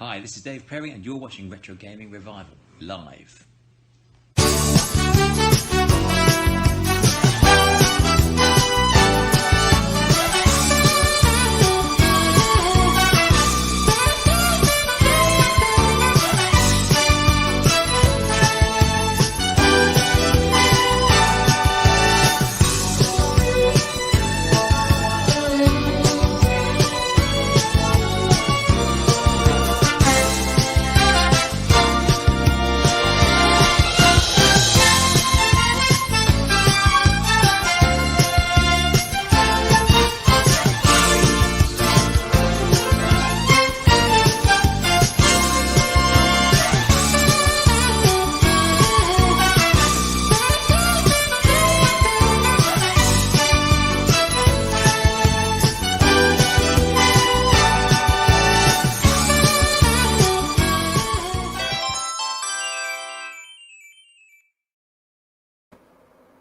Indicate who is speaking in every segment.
Speaker 1: Hi, this is Dave Perry, and you're watching Retro Gaming Revival live.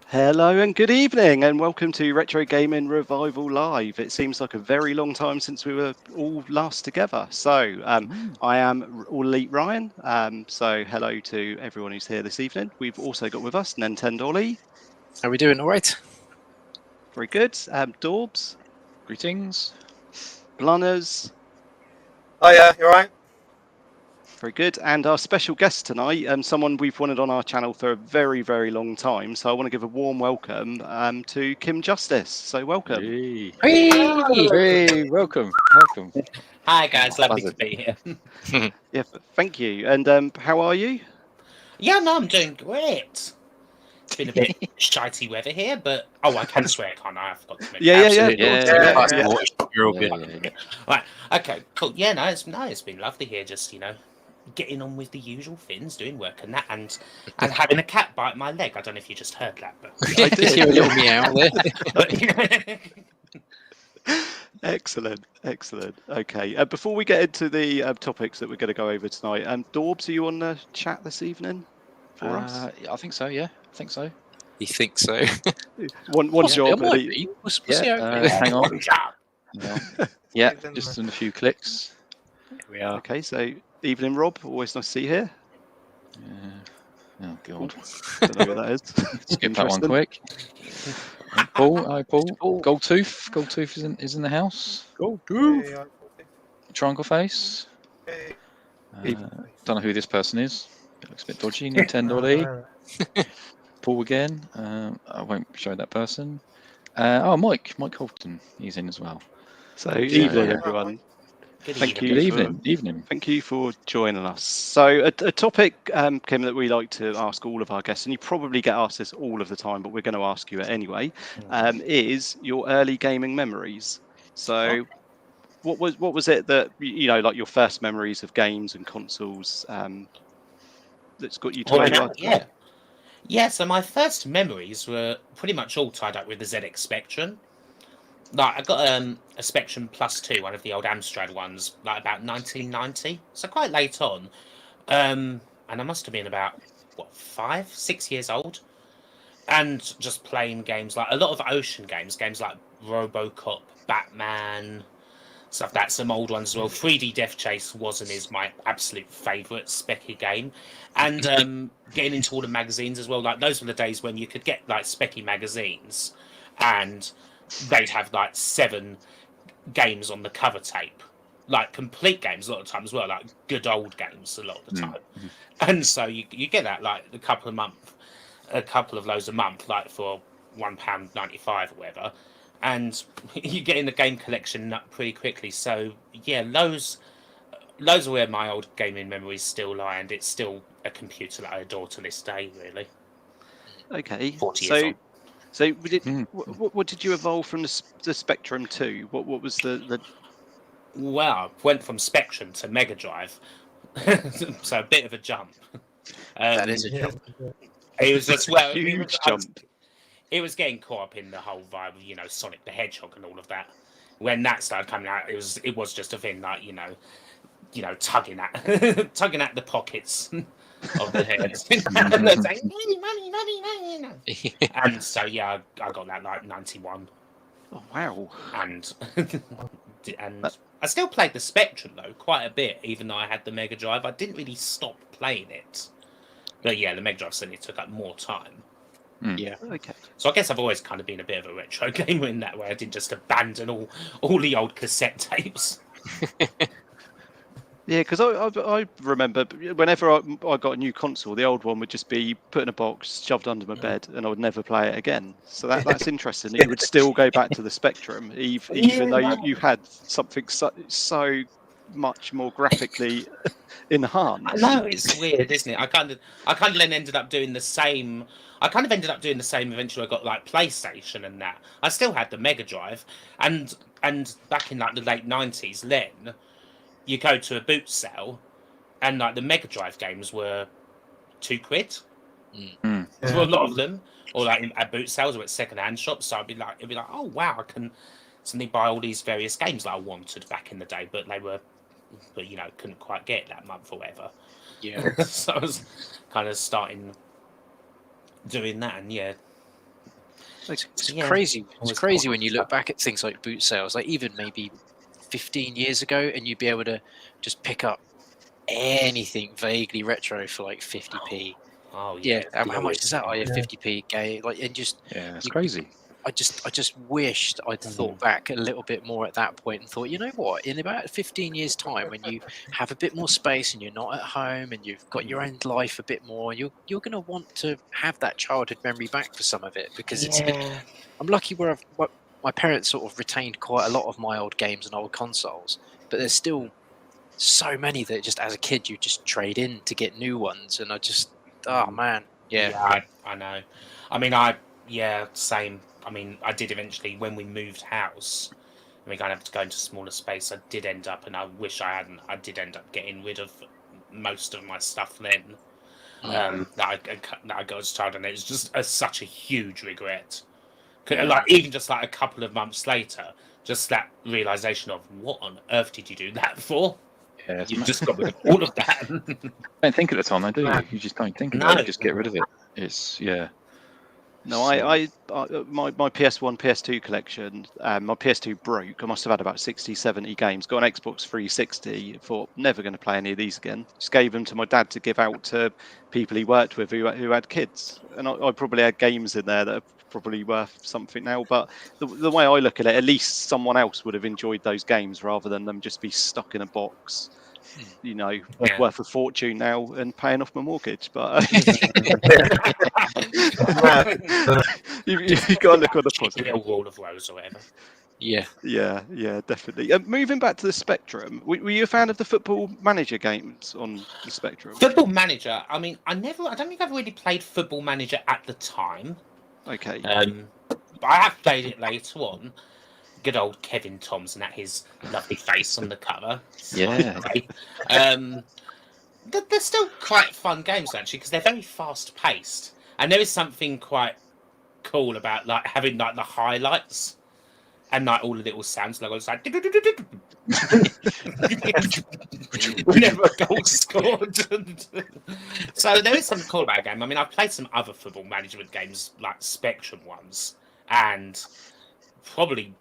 Speaker 2: Hello and good evening and welcome to Retro Gaming Revival Live. It seems like a very long time since we were all last together. So I am All Elite Ryan. So hello to everyone who's here this evening. We've also got with us Nintendo Ollie.
Speaker 3: How are we doing? All right.
Speaker 2: Very good. Dorbs.
Speaker 3: Greetings.
Speaker 2: Blunners.
Speaker 4: Oh yeah, you're right.
Speaker 2: Very good. And our special guest tonight, someone we've wanted on our channel for a very, very long time. So I want to give a warm welcome to Kim Justice. So welcome.
Speaker 3: Hey, hey, welcome.
Speaker 5: Hi guys, lovely to be here.
Speaker 2: Yeah, thank you. And how are you?
Speaker 5: Yeah, no, I'm doing great. It's been a bit shitey weather here, but I can swear, can't I? I forgot to mention.
Speaker 2: Yeah.
Speaker 3: You're all good.
Speaker 5: Right, okay, cool. Yeah, no, it's been lovely here. Just getting on with the usual things, doing work and that, and having a cat bite my leg. I don't know if you just heard that, but
Speaker 3: I did hear a little meow there.
Speaker 2: Excellent. Okay, before we get into the topics that we're going to go over tonight, Dorbs, are you on the chat this evening for us?
Speaker 3: I think so. Yeah, I think so.
Speaker 6: You think so?
Speaker 2: One job.
Speaker 3: Hang on. Yeah, just in a few clicks.
Speaker 5: Here we are.
Speaker 2: Okay, so evening, Rob. Always nice to see you here.
Speaker 3: Oh God.
Speaker 2: Don't know what that is.
Speaker 3: Skip that one quick. Paul, hi Paul. Goldtooth is in the house.
Speaker 4: Hey,
Speaker 3: Triangle face. Don't know who this person is. It looks a bit dodgy. Nintendo Lee. Paul again. I won't show that person. Mike Holton. He's in as well.
Speaker 2: So evening, everyone.
Speaker 5: Good
Speaker 3: Evening.
Speaker 2: Thank you for joining us. So a topic, Kim, that we like to ask all of our guests, and you probably get asked this all of the time, but we're going to ask you it anyway, is your early gaming memories. So what was it that, like your first memories of games and consoles that's got you to
Speaker 5: Yeah, so my first memories were pretty much all tied up with the ZX Spectrum. Like, I got a Spectrum Plus 2, one of the old Amstrad ones, like about 1990, so quite late on. And I must have been about, 5, 6 years old. And just playing games, like a lot of ocean games like Robocop, Batman, stuff like that, some old ones as well. 3D Death Chase was and is my absolute favourite specky game. And getting into all the magazines as well, like those were the days when you could get like specky magazines and they'd have like 7 games on the cover tape, like complete games a lot of the time as well, like good old games a lot of the time. And so you get that like a couple of those a month, like for £1.95 or whatever, and you get in the game collection pretty quickly. So yeah, those are where my old gaming memories still lie, and it's still a computer that I adore to this day, really.
Speaker 2: Okay,
Speaker 5: 40 years on.
Speaker 2: So what did you evolve from the Spectrum to? What was the?
Speaker 5: Well, I went from Spectrum to Mega Drive, so a bit of a jump.
Speaker 6: That is a jump.
Speaker 5: It was just
Speaker 2: huge jump.
Speaker 5: It was getting caught up in the whole vibe of Sonic the Hedgehog and all of that. When that started coming out, it was just a thing like tugging at the pockets of the heads. And they're saying, money. And so, yeah, I got that like 91.
Speaker 2: Oh, wow.
Speaker 5: And And I still played the Spectrum though quite a bit, even though I had the Mega Drive. I didn't really stop playing it. But yeah, the Mega Drive certainly took up more time.
Speaker 6: Yeah.
Speaker 2: Okay.
Speaker 5: So I guess I've always kind of been a bit of a retro gamer in that way. I didn't just abandon all the old cassette tapes.
Speaker 2: Yeah, because I remember whenever I got a new console, the old one would just be put in a box, shoved under my bed, and I would never play it again. So that's interesting. That you would still go back to the Spectrum, even though you had something so much more graphically enhanced.
Speaker 5: I know, it's weird, isn't it? I kind of then ended up doing the same. I kind of ended up doing the same. Eventually, I got like PlayStation and that. I still had the Mega Drive, and back in like the late '90s, then you go to a boot sale, and like the Mega Drive games were £2.
Speaker 3: Mm.
Speaker 5: For a lot of them, or like at boot sales or at second-hand shops. So it'd be like, oh wow, I can suddenly buy all these various games that I wanted back in the day, but couldn't quite get that month or whatever.
Speaker 6: Yeah.
Speaker 5: So I was kind of starting doing that, and yeah.
Speaker 6: It's
Speaker 5: Yeah,
Speaker 6: crazy. It's
Speaker 5: always
Speaker 6: crazy
Speaker 5: quite
Speaker 6: when you look back at things like boot sales, like even maybe 15 years ago, and you'd be able to just pick up anything vaguely retro for like 50p.
Speaker 5: Oh
Speaker 6: Yeah,
Speaker 5: yeah.
Speaker 6: how much is that? Oh yeah, 50p gay. Like, and just
Speaker 3: Yeah, it's
Speaker 6: you-
Speaker 3: crazy.
Speaker 6: I just wished I'd thought back a little bit more at that point and thought, you know what, in about 15 years' time, when you have a bit more space and you're not at home and you've got your own life a bit more, you're going to want to have that childhood memory back for some of it, because I'm lucky where my parents sort of retained quite a lot of my old games and old consoles, but there's still so many that just as a kid you just trade in to get new ones, and oh man, yeah.
Speaker 5: I know. I mean, same. I mean, I did eventually, when we moved house, and we kind of had to go into smaller space, I did end up, and I wish I hadn't, I did end up getting rid of most of my stuff then. That I got as a child, and it was just such a huge regret. Like, even just like a couple of months later, just that realization of, what on earth did you do that for?
Speaker 3: Yeah,
Speaker 5: You just got rid of all of that.
Speaker 3: don't think at the time, do you? You just don't think about it. You just get rid of it. It's
Speaker 2: No, my PS1, PS2 collection, my PS2 broke. I must have had about 60, 70 games. Got an Xbox 360. Thought, never going to play any of these again. Just gave them to my dad to give out to people he worked with who had kids. And I probably had games in there that are probably worth something now. But the way I look at it, at least someone else would have enjoyed those games rather than them just be stuck in a box. Worth a fortune now and paying off my mortgage. But you've got to look on the positive.
Speaker 5: A wall of woes or whatever.
Speaker 6: Yeah.
Speaker 2: Yeah, definitely. Moving back to the Spectrum, were you a fan of the Football Manager games on the Spectrum?
Speaker 5: Football Manager. I mean, I don't think I've really played Football Manager at the time.
Speaker 2: Okay.
Speaker 5: But I have played it later on. Good old Kevin Thompson at his lovely face on the cover.
Speaker 3: Yeah.
Speaker 5: They're still quite fun games actually, because they're very fast paced, and there is something quite cool about like having like the highlights and like all the little sounds, like it's like whenever a goal scored. So there is something cool about a game. I mean, I've played some other football management games like Spectrum ones, and probably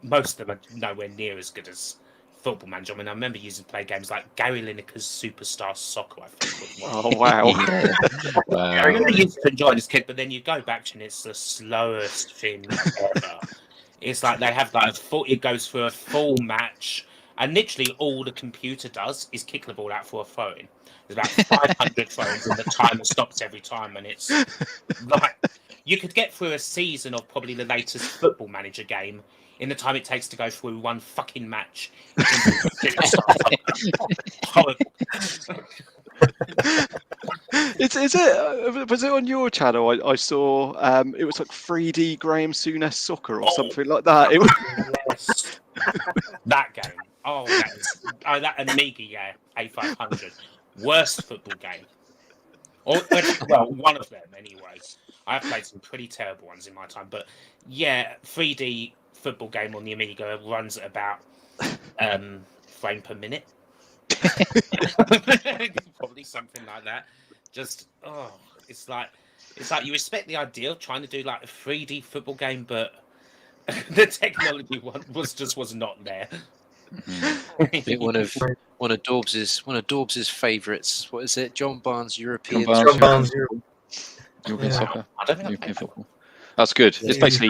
Speaker 5: most of them are nowhere near as good as Football Manager. I mean, I remember using to play games like Gary Lineker's Superstar Soccer, I think.
Speaker 2: Oh, wow.
Speaker 5: I remember used to enjoy this kid, but then you go back and it's the slowest thing ever. It's like they have like it goes through a full match, and literally all the computer does is kick the ball out for a throw-in. There's about 500 throw-ins, and the timer stops every time, and it's like you could get through a season of probably the latest Football Manager game in the time it takes to go through one fucking match. Horrible.
Speaker 2: Was it on your channel? I saw it was like 3D Graham Souness Soccer or something like that. It was...
Speaker 5: Yes. That game. Oh, that Amiga, A500. Worst football game. Well, one of them anyway. I've played some pretty terrible ones in my time, but yeah, 3D football game on the Amiga runs at about frame per minute. Probably something like that. Just it's like you respect the idea of trying to do like a 3D football game, but the technology was not there.
Speaker 3: Mhm.
Speaker 6: Bit one of Dorbs's favourites. What is it? John Barnes European.
Speaker 3: John Barnes,
Speaker 4: John Barnes,
Speaker 3: European
Speaker 4: Yeah.
Speaker 3: soccer,
Speaker 5: I don't think I've
Speaker 3: European
Speaker 5: played
Speaker 3: football. That's good. It's
Speaker 4: Yeah.
Speaker 3: basically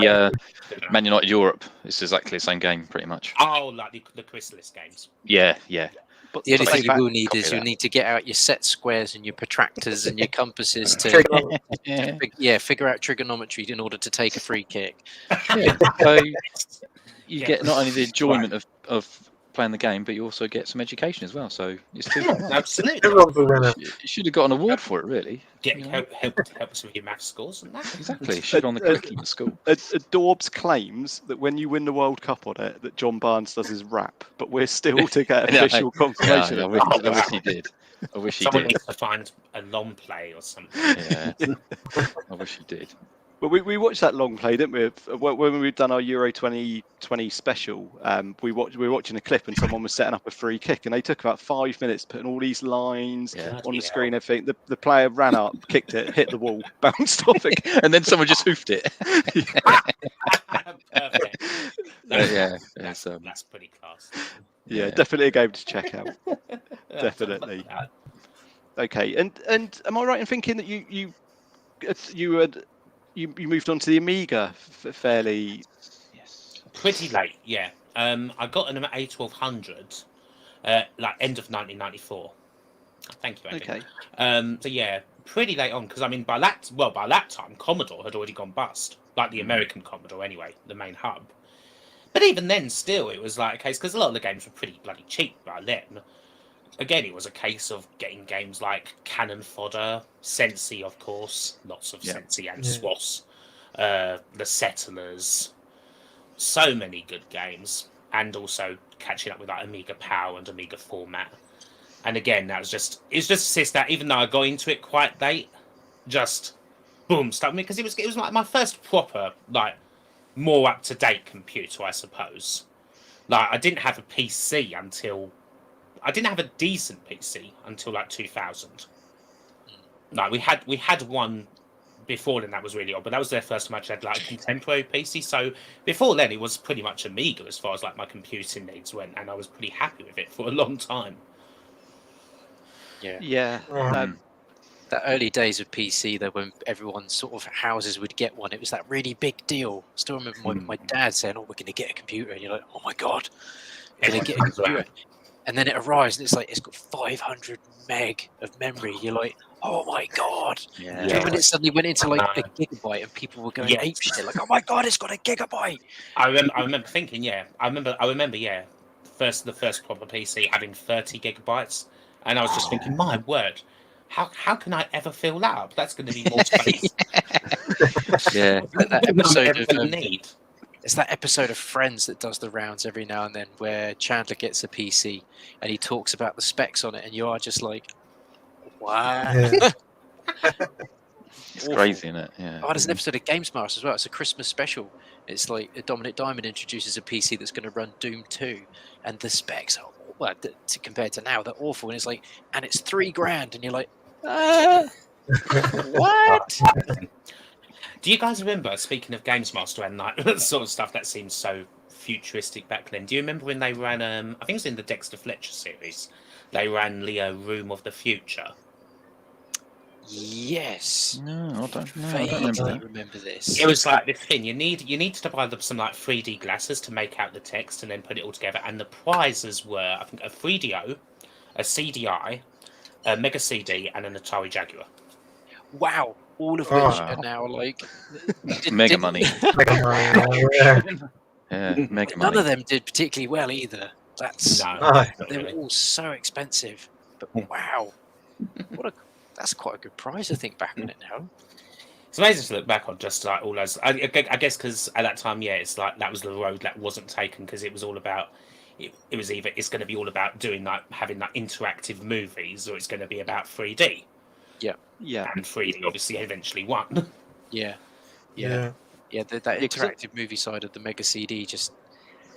Speaker 3: Man United Europe. It's exactly the same game, pretty much.
Speaker 5: Oh, like the Chrysalis games.
Speaker 3: Yeah, yeah.
Speaker 2: But
Speaker 6: The only
Speaker 2: but
Speaker 6: thing
Speaker 2: they
Speaker 6: you
Speaker 2: back-
Speaker 6: will need
Speaker 3: copy
Speaker 6: is you'll
Speaker 3: that.
Speaker 6: need to get out your set squares and your protractors and your compasses to figure out trigonometry in order to take a free kick.
Speaker 3: Yeah. So you
Speaker 5: Yeah.
Speaker 3: get not only the enjoyment of playing the game, but you also get some education as well. So it's two for one.
Speaker 5: Absolutely.
Speaker 4: Everyone's a winner.
Speaker 3: You should have got an award for it, really.
Speaker 5: Get
Speaker 3: You know?
Speaker 5: help us with your math scores and that.
Speaker 3: Exactly. Should have on the curriculum at school.
Speaker 2: Dorbs claims that when you win the World Cup on it, that John Barnes does his rap, but we're still to get
Speaker 3: Yeah,
Speaker 2: official confirmation.
Speaker 3: I
Speaker 2: of
Speaker 3: wish,
Speaker 2: it.
Speaker 3: I wish he did. I wish he
Speaker 5: Someone
Speaker 3: did.
Speaker 5: needs to find a long play or something.
Speaker 3: Yeah. I wish he did.
Speaker 2: But we watched that long play, didn't we? When we'd done our Euro 2020 special, we were watching a clip and someone was setting up a free kick, and they took about 5 minutes putting all these lines
Speaker 3: Yeah.
Speaker 2: on the screen. Everything. The player ran up, kicked it, hit the wall, bounced off again.
Speaker 3: And then someone just hoofed it.
Speaker 5: Perfect.
Speaker 3: Yeah.
Speaker 5: That's pretty class.
Speaker 2: Yeah,
Speaker 3: Yeah.
Speaker 2: definitely a game to check out. Definitely. Okay, and am I right in thinking that you moved on to the Amiga fairly?
Speaker 3: Yes.
Speaker 5: Pretty late, yeah. I got an A1200, like end of 1994. Thank you, Andy.
Speaker 2: Okay.
Speaker 5: So yeah, pretty late on because I mean by that time Commodore had already gone bust, like the American Commodore anyway, the main hub. But even then, still, it was like a case because a lot of the games were pretty bloody cheap by then. Again, it was a case of getting games like Cannon Fodder, Sensi, of course, lots of
Speaker 3: Yeah.
Speaker 5: Sensi and
Speaker 4: Yeah.
Speaker 5: SWAS, The Settlers, so many good games, and also catching up with like Amiga Power and Amiga Format. And again, it's just that even though I got into it quite late, just boom, stuck with me because it was like my first proper like more up to date computer, I suppose. Like I didn't have a PC until. I didn't have a decent PC until like 2000. Like we had one before then that was really odd, but that was their first time I actually had like a contemporary PC. So before then it was pretty much Amiga as far as like my computing needs went, and I was pretty happy with it for a long time.
Speaker 6: Yeah.
Speaker 2: Yeah.
Speaker 6: That early days of PC, though, when everyone's sort of houses would get one, it was that really big deal. I still remember my dad saying, "Oh, we're going to get a computer," and you're like, "Oh my god, we're going to get a computer." And then it arrives, and it's like it's got 500 meg of memory. You're like, "Oh my god!"
Speaker 3: Yeah.
Speaker 6: Do you know when it suddenly went into like a gigabyte, and people were going ape shit, like, "Oh my god, it's got a gigabyte!"
Speaker 5: I remember thinking, I remember, the first proper PC having 30 gigabytes, and I was just thinking, my word, how can I ever fill that up? That's going to be more space.
Speaker 3: Yeah.
Speaker 6: That episode
Speaker 5: Everything
Speaker 6: of
Speaker 5: I need.
Speaker 6: it's that episode of Friends that does the rounds every now and then, where Chandler gets a PC and he talks about the specs on it, and you are just like, "Wow!"
Speaker 4: Yeah.
Speaker 3: It's crazy, isn't it? Yeah.
Speaker 6: Oh, there's an episode of Games Master as well. It's a Christmas special. It's like Dominic Diamond introduces a PC that's going to run Doom 2, and the specs are compared to now, they're awful. And it's like, and it's $3,000, and you're like, what?
Speaker 5: Do you guys remember, speaking of Games Master and that sort of stuff that seems so futuristic back then, do you remember when they ran, I think it was in the Dexter Fletcher series, they ran Leo Room of the Future?
Speaker 6: Yes.
Speaker 3: No, I don't
Speaker 6: Vaguely
Speaker 3: remember that.
Speaker 6: remember this.
Speaker 5: It was like this thing. You need to buy some like 3D glasses to make out the text and then put it all together. And the prizes were, I think, a 3DO, a CDI, a Mega CD, and an Atari Jaguar.
Speaker 6: Wow. All of which are now like
Speaker 3: Mega money.
Speaker 4: Yeah.
Speaker 3: Yeah, mega
Speaker 6: None
Speaker 3: money.
Speaker 6: of them did particularly well either. That's
Speaker 5: No,
Speaker 4: No.
Speaker 5: not
Speaker 6: they were
Speaker 5: really.
Speaker 6: all so expensive. But wow, that's quite a good prize to think back on it now.
Speaker 5: It's amazing to look back on just like all those. I guess because at that time, it's like that was the road that wasn't taken because it was all about. It was either it's going to be all about doing like having like interactive movies, or it's going to be about 3D.
Speaker 2: Yeah.
Speaker 5: And 3D obviously eventually won.
Speaker 6: Yeah.
Speaker 4: Yeah.
Speaker 6: That
Speaker 2: 'cause
Speaker 6: interactive movie side of the Mega CD it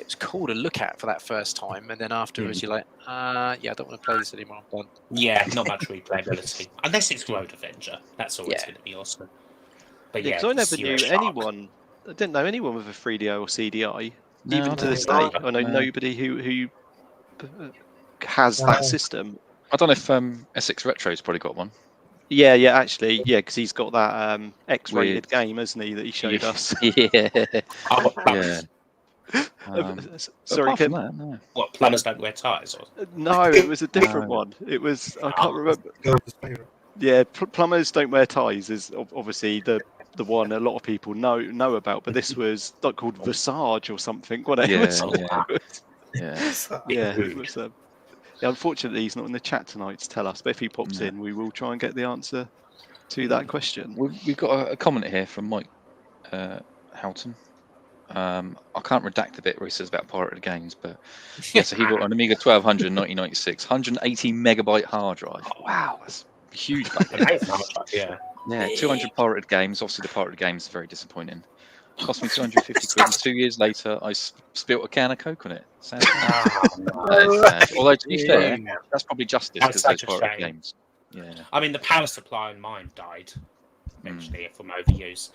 Speaker 6: was cool to look at for that first time, and then afterwards you're like, I don't want to play this anymore. I'm done.
Speaker 5: Yeah, not much replayability unless it's Road Avenger. That's always going to be awesome. But
Speaker 2: Yeah,
Speaker 5: yeah,
Speaker 2: 'cause I never
Speaker 5: you're a
Speaker 2: knew
Speaker 5: shark.
Speaker 2: anyone. I didn't know anyone with a 3DO or CDI,
Speaker 3: No,
Speaker 2: even
Speaker 3: I
Speaker 2: to this day.
Speaker 3: don't
Speaker 2: I know
Speaker 3: know.
Speaker 2: nobody who has that system.
Speaker 3: I don't know if Essex Retro's probably got one.
Speaker 2: Yeah, actually, because he's got that X-rated game, hasn't he, that he showed us?
Speaker 3: Yeah.
Speaker 5: Oh,
Speaker 3: Yeah.
Speaker 2: Sorry,
Speaker 3: apart
Speaker 2: Kim.
Speaker 3: from that, no.
Speaker 5: What, plumbers don't wear ties? Or?
Speaker 2: No, it was a different
Speaker 3: No.
Speaker 2: one. It was, I can't remember.
Speaker 4: Gilbert's favourite.
Speaker 2: Yeah, plumbers don't wear ties is obviously the one a lot of people know about, but this was like called Visage or something. Whatever.
Speaker 3: Yeah,
Speaker 2: Yeah,
Speaker 3: yeah.
Speaker 2: it was. Yeah, unfortunately, he's not in the chat tonight to tell us, but if he pops in, we will try and get the answer to that question.
Speaker 3: We've got a comment here from Mike Houghton. I can't redact the bit where he says about pirated games, but yeah, so he got an Amiga 1200 in 1996, 180 megabyte hard drive.
Speaker 2: Oh, wow, that's
Speaker 3: Huge back then.
Speaker 5: Yeah.
Speaker 3: Yeah, 200 pirated games. Obviously, the pirated games are very disappointing. Cost me 250 quid, and 2 years later, I spilt a can of Coke on it. Sad. Sad. Although, to be fair, that's probably justice because those pirated games. Yeah.
Speaker 5: I mean, the power supply on mine died eventually from overuse.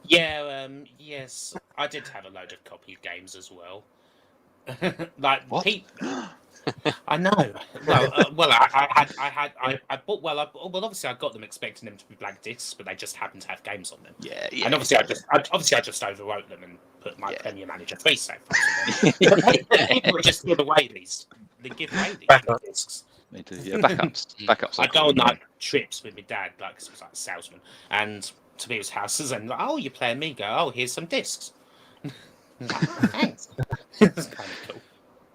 Speaker 5: Yeah, yes, I did have a load of copy games as well. Like
Speaker 3: What?
Speaker 5: I know. Well, I bought. Well, obviously I got them expecting them to be blank discs, but they just happened to have games on them.
Speaker 2: yeah.
Speaker 5: And obviously I just overwrote them and put my Premier Manager 3 save. People just give away these. They give away these discs.
Speaker 3: They do. Yeah, backups.
Speaker 5: I go on like trips with my dad, like 'cause he was like a salesman, and to people's houses, and like, oh, you play Amiga? Oh, here's some discs. Thanks. It's kind of cool.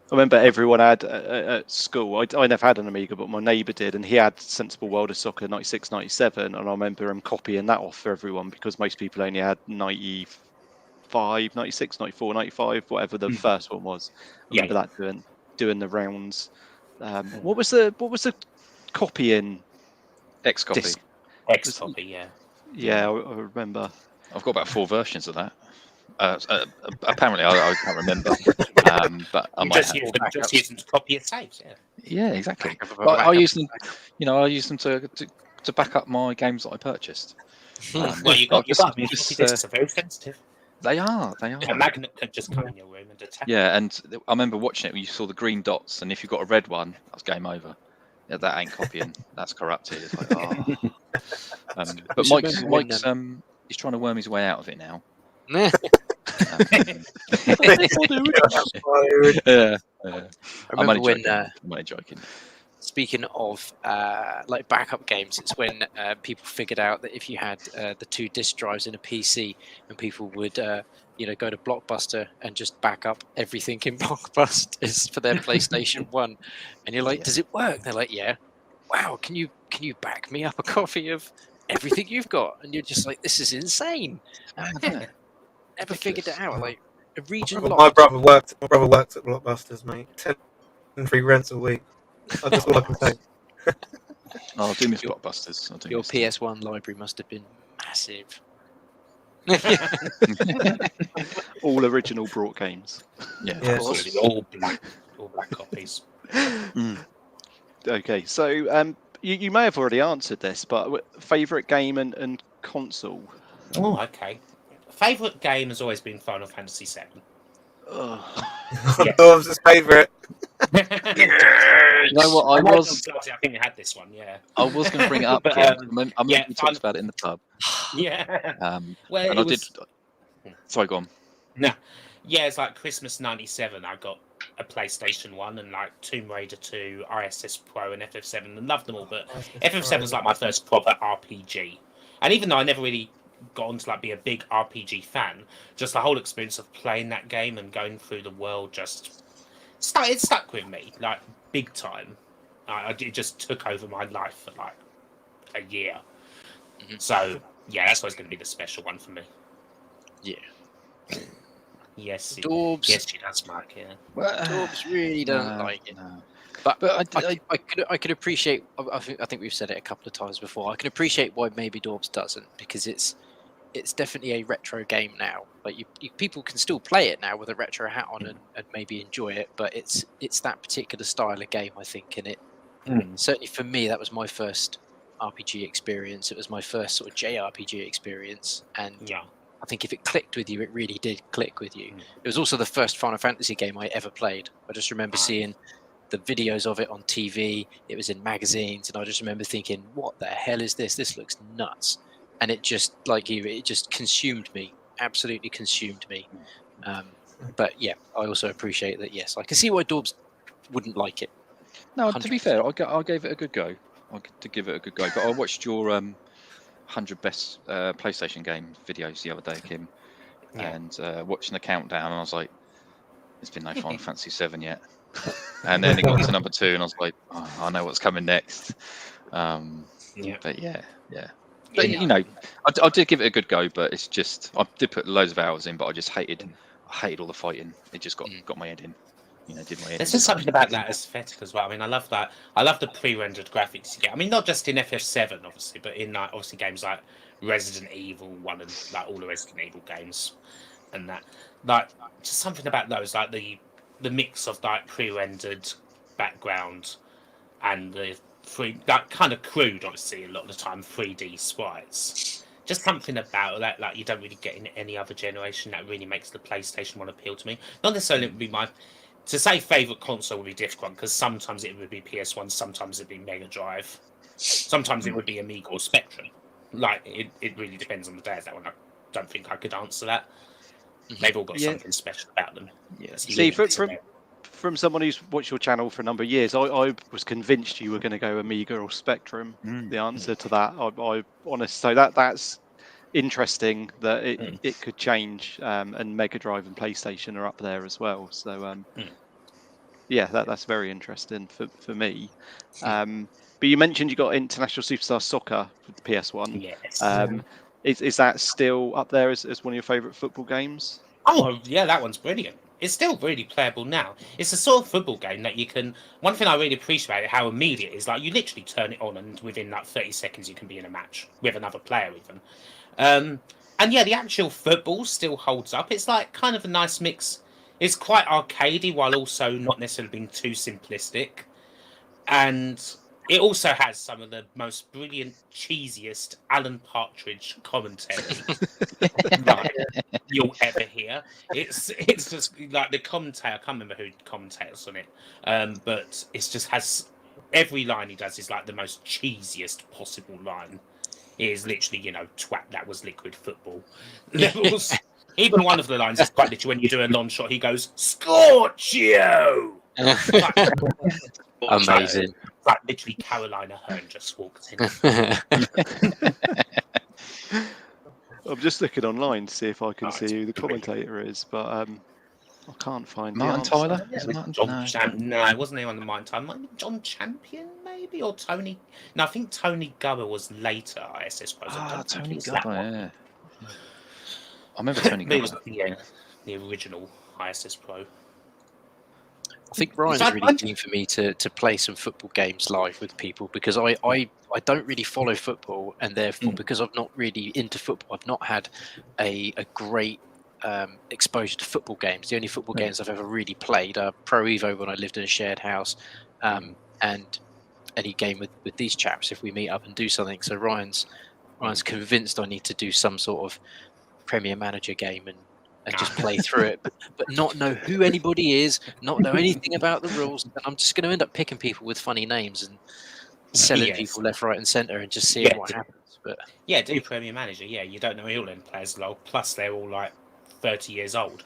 Speaker 2: I remember everyone had at school. I never had an Amiga, but my neighbour did, and he had Sensible World of Soccer 96, 97, and I remember him copying that off for everyone because most people only had 95, 96, 94, 95, whatever the first one was. I remember that doing the rounds. What was the copying?
Speaker 3: X-copy.
Speaker 2: Disc?
Speaker 5: X-copy, yeah.
Speaker 2: Yeah, I remember.
Speaker 3: I've got about 4 versions of that. Apparently, I can't remember, but I might have.
Speaker 5: Just use them to copy your saves, yeah.
Speaker 3: Yeah, exactly. But I use them. I use them to back up my games that I purchased.
Speaker 5: Well, you got floppy disks are very sensitive.
Speaker 3: They are.
Speaker 5: A magnet could just come in your room and detect.
Speaker 3: Yeah, and I remember watching it when you saw the green dots, and if you got a red one, that's game over. Yeah, that ain't copying. That's corrupted. It's like, oh. But Mike's he's trying to worm his way out of it now.
Speaker 6: Yeah. I remember when.
Speaker 3: I'm only joking.
Speaker 6: Speaking of like backup games, it's when people figured out that if you had the 2 disk drives in a PC, and people would go to Blockbuster and just back up everything in Blockbuster for their PlayStation 1, and you're like, does it work? They're like, yeah. Wow, can you back me up a copy of everything you've got? And you're just like, this is insane. Never figured it out. Like a region.
Speaker 4: My brother worked at Blockbusters, mate. 10 free rents a week. That's all I can say.
Speaker 3: I do miss Blockbusters.
Speaker 6: Your PS1 library must have been massive.
Speaker 2: All original brought games.
Speaker 3: Yeah,
Speaker 4: Yeah.
Speaker 3: of course.
Speaker 5: All black copies.
Speaker 2: Okay, so you may have already answered this, but favourite game and console?
Speaker 5: Oh, okay. Favourite game has always been Final Fantasy VII.
Speaker 4: Dobbs' favourite.
Speaker 3: You know what? I
Speaker 5: think you had this one, yeah.
Speaker 3: I was going to bring it up.
Speaker 5: But,
Speaker 3: we talked about it in the pub.
Speaker 5: Yeah.
Speaker 3: Well, and I did. Sorry, go on.
Speaker 5: No. Yeah, it's like Christmas '97. I got a PlayStation 1 and like Tomb Raider 2, ISS Pro, and FF7, and loved them all. But FF7 was like my first proper RPG. And even though I never really got on to like be a big RPG fan, just the whole experience of playing that game and going through the world just stuck with me like big time. It just took over my life for like a year. So yeah, that's always going to be the special one for me.
Speaker 6: Yeah.
Speaker 5: Yes,
Speaker 6: Dorbs.
Speaker 5: yes, she does, Mark. Yeah.
Speaker 6: Dorbs really don't like it.
Speaker 3: No.
Speaker 6: But I could appreciate. I think we've said it a couple of times before. I can appreciate why maybe Dorbs doesn't, because it's definitely a retro game now. Like people can still play it now with a retro hat on and maybe enjoy it, but it's that particular style of game, I think, and it certainly for me that was my first RPG experience. It was my first sort of JRPG experience, and I think if it clicked with you, it really did click with you. It was also the first Final Fantasy game I ever played. I just remember seeing the videos of it on TV. It was in magazines, and I just remember thinking, "What the hell is this? This looks nuts!" And it just, like you, it just consumed me, absolutely consumed me. But yeah, I also appreciate that. Yes, I can see why Dorbs wouldn't like it.
Speaker 3: No, to be
Speaker 6: 100%.
Speaker 3: fair, I gave it a good go. To give it a good go. But I watched your 100 best PlayStation game videos the other day, Kim, and watching the countdown, and I was like, "There's been no Final Fantasy 7 yet." And then it got to number 2, and I was like, oh, "I know what's coming next." But yeah. But you know, I did give it a good go, but it's just I did put loads of hours in, but I just hated all the fighting. It just got my head in. You know, did my head.
Speaker 5: There's just something about that aesthetic as well. I mean, I love that. I love the pre-rendered graphics you get. I mean, not just in FF7, obviously, but in like obviously games like Resident Evil 1 and like all the Resident Evil games, and that like just something about those, like the mix of like pre-rendered background and the that kind of crude, obviously, a lot of the time 3D sprites. Just something about that, like you don't really get in any other generation, that really makes the PlayStation 1 appeal to me. Not necessarily it would be my. To say favourite console would be difficult because sometimes it would be PS1, sometimes it'd be Mega Drive, sometimes it would be Amiga or Spectrum. Like it really depends on the day. That one, I don't think I could answer that. They've all got something special about them.
Speaker 2: Yeah. See, from someone who's watched your channel for a number of years, I was convinced you were going to go Amiga or Spectrum. The answer to that, I honest. So that's interesting that it could change, and Mega Drive and PlayStation are up there as well. So yeah, that's very interesting for me. But you mentioned you got International Superstar Soccer with the PS1.
Speaker 5: Yes.
Speaker 2: Is that still up there as one of your favourite football games?
Speaker 5: Oh yeah, that one's brilliant. It's still really playable now. It's a sort of football game that you can. One thing I really appreciate about it, how immediate it is. Like you literally turn it on, and within like 30 seconds, you can be in a match with another player, even. And yeah, the actual football still holds up. It's like kind of a nice mix. It's quite arcadey while also not necessarily being too simplistic. And it also has some of the most brilliant, cheesiest Alan Partridge commentary you'll ever hear. It's just like the commentary. I can't remember who commentates on it, but it just has every line he does is like the most cheesiest possible line. It is literally, twat, that was liquid football levels. Even one of the lines is quite literally when you do a long shot, he goes, "Scorchio!"
Speaker 6: Amazing.
Speaker 5: Like literally Carolina Hearn just walked in.
Speaker 2: I'm just looking online to see if I can see who the commentator is, but I can't find
Speaker 3: Martin
Speaker 2: the
Speaker 3: Tyler.
Speaker 5: No, it wasn't anyone on the Martin Tyler. Might be John Champion, maybe, or Tony. No, I think Tony Gubber was later ISS Pro.
Speaker 3: Tony Gubber. Yeah. I remember Tony
Speaker 5: It was
Speaker 3: Gubber.
Speaker 5: the original ISS Pro.
Speaker 6: I think Ryan's really keen for me to play some football games live with people because I don't really follow football, and therefore because I'm not really into football, I've not had a great exposure to football games. The only football games I've ever really played are Pro Evo when I lived in a shared house, and any game with these chaps if we meet up and do something. So Ryan's convinced I need to do some sort of Premier Manager game and just play through it, but not know who anybody is, not know anything about the rules, and I'm just going to end up picking people with funny names and selling people left, right, and centre, and just seeing what happens. But
Speaker 5: yeah, do Premier Manager. Yeah, you don't know all them players, lol. Plus, they're all like 30 years old.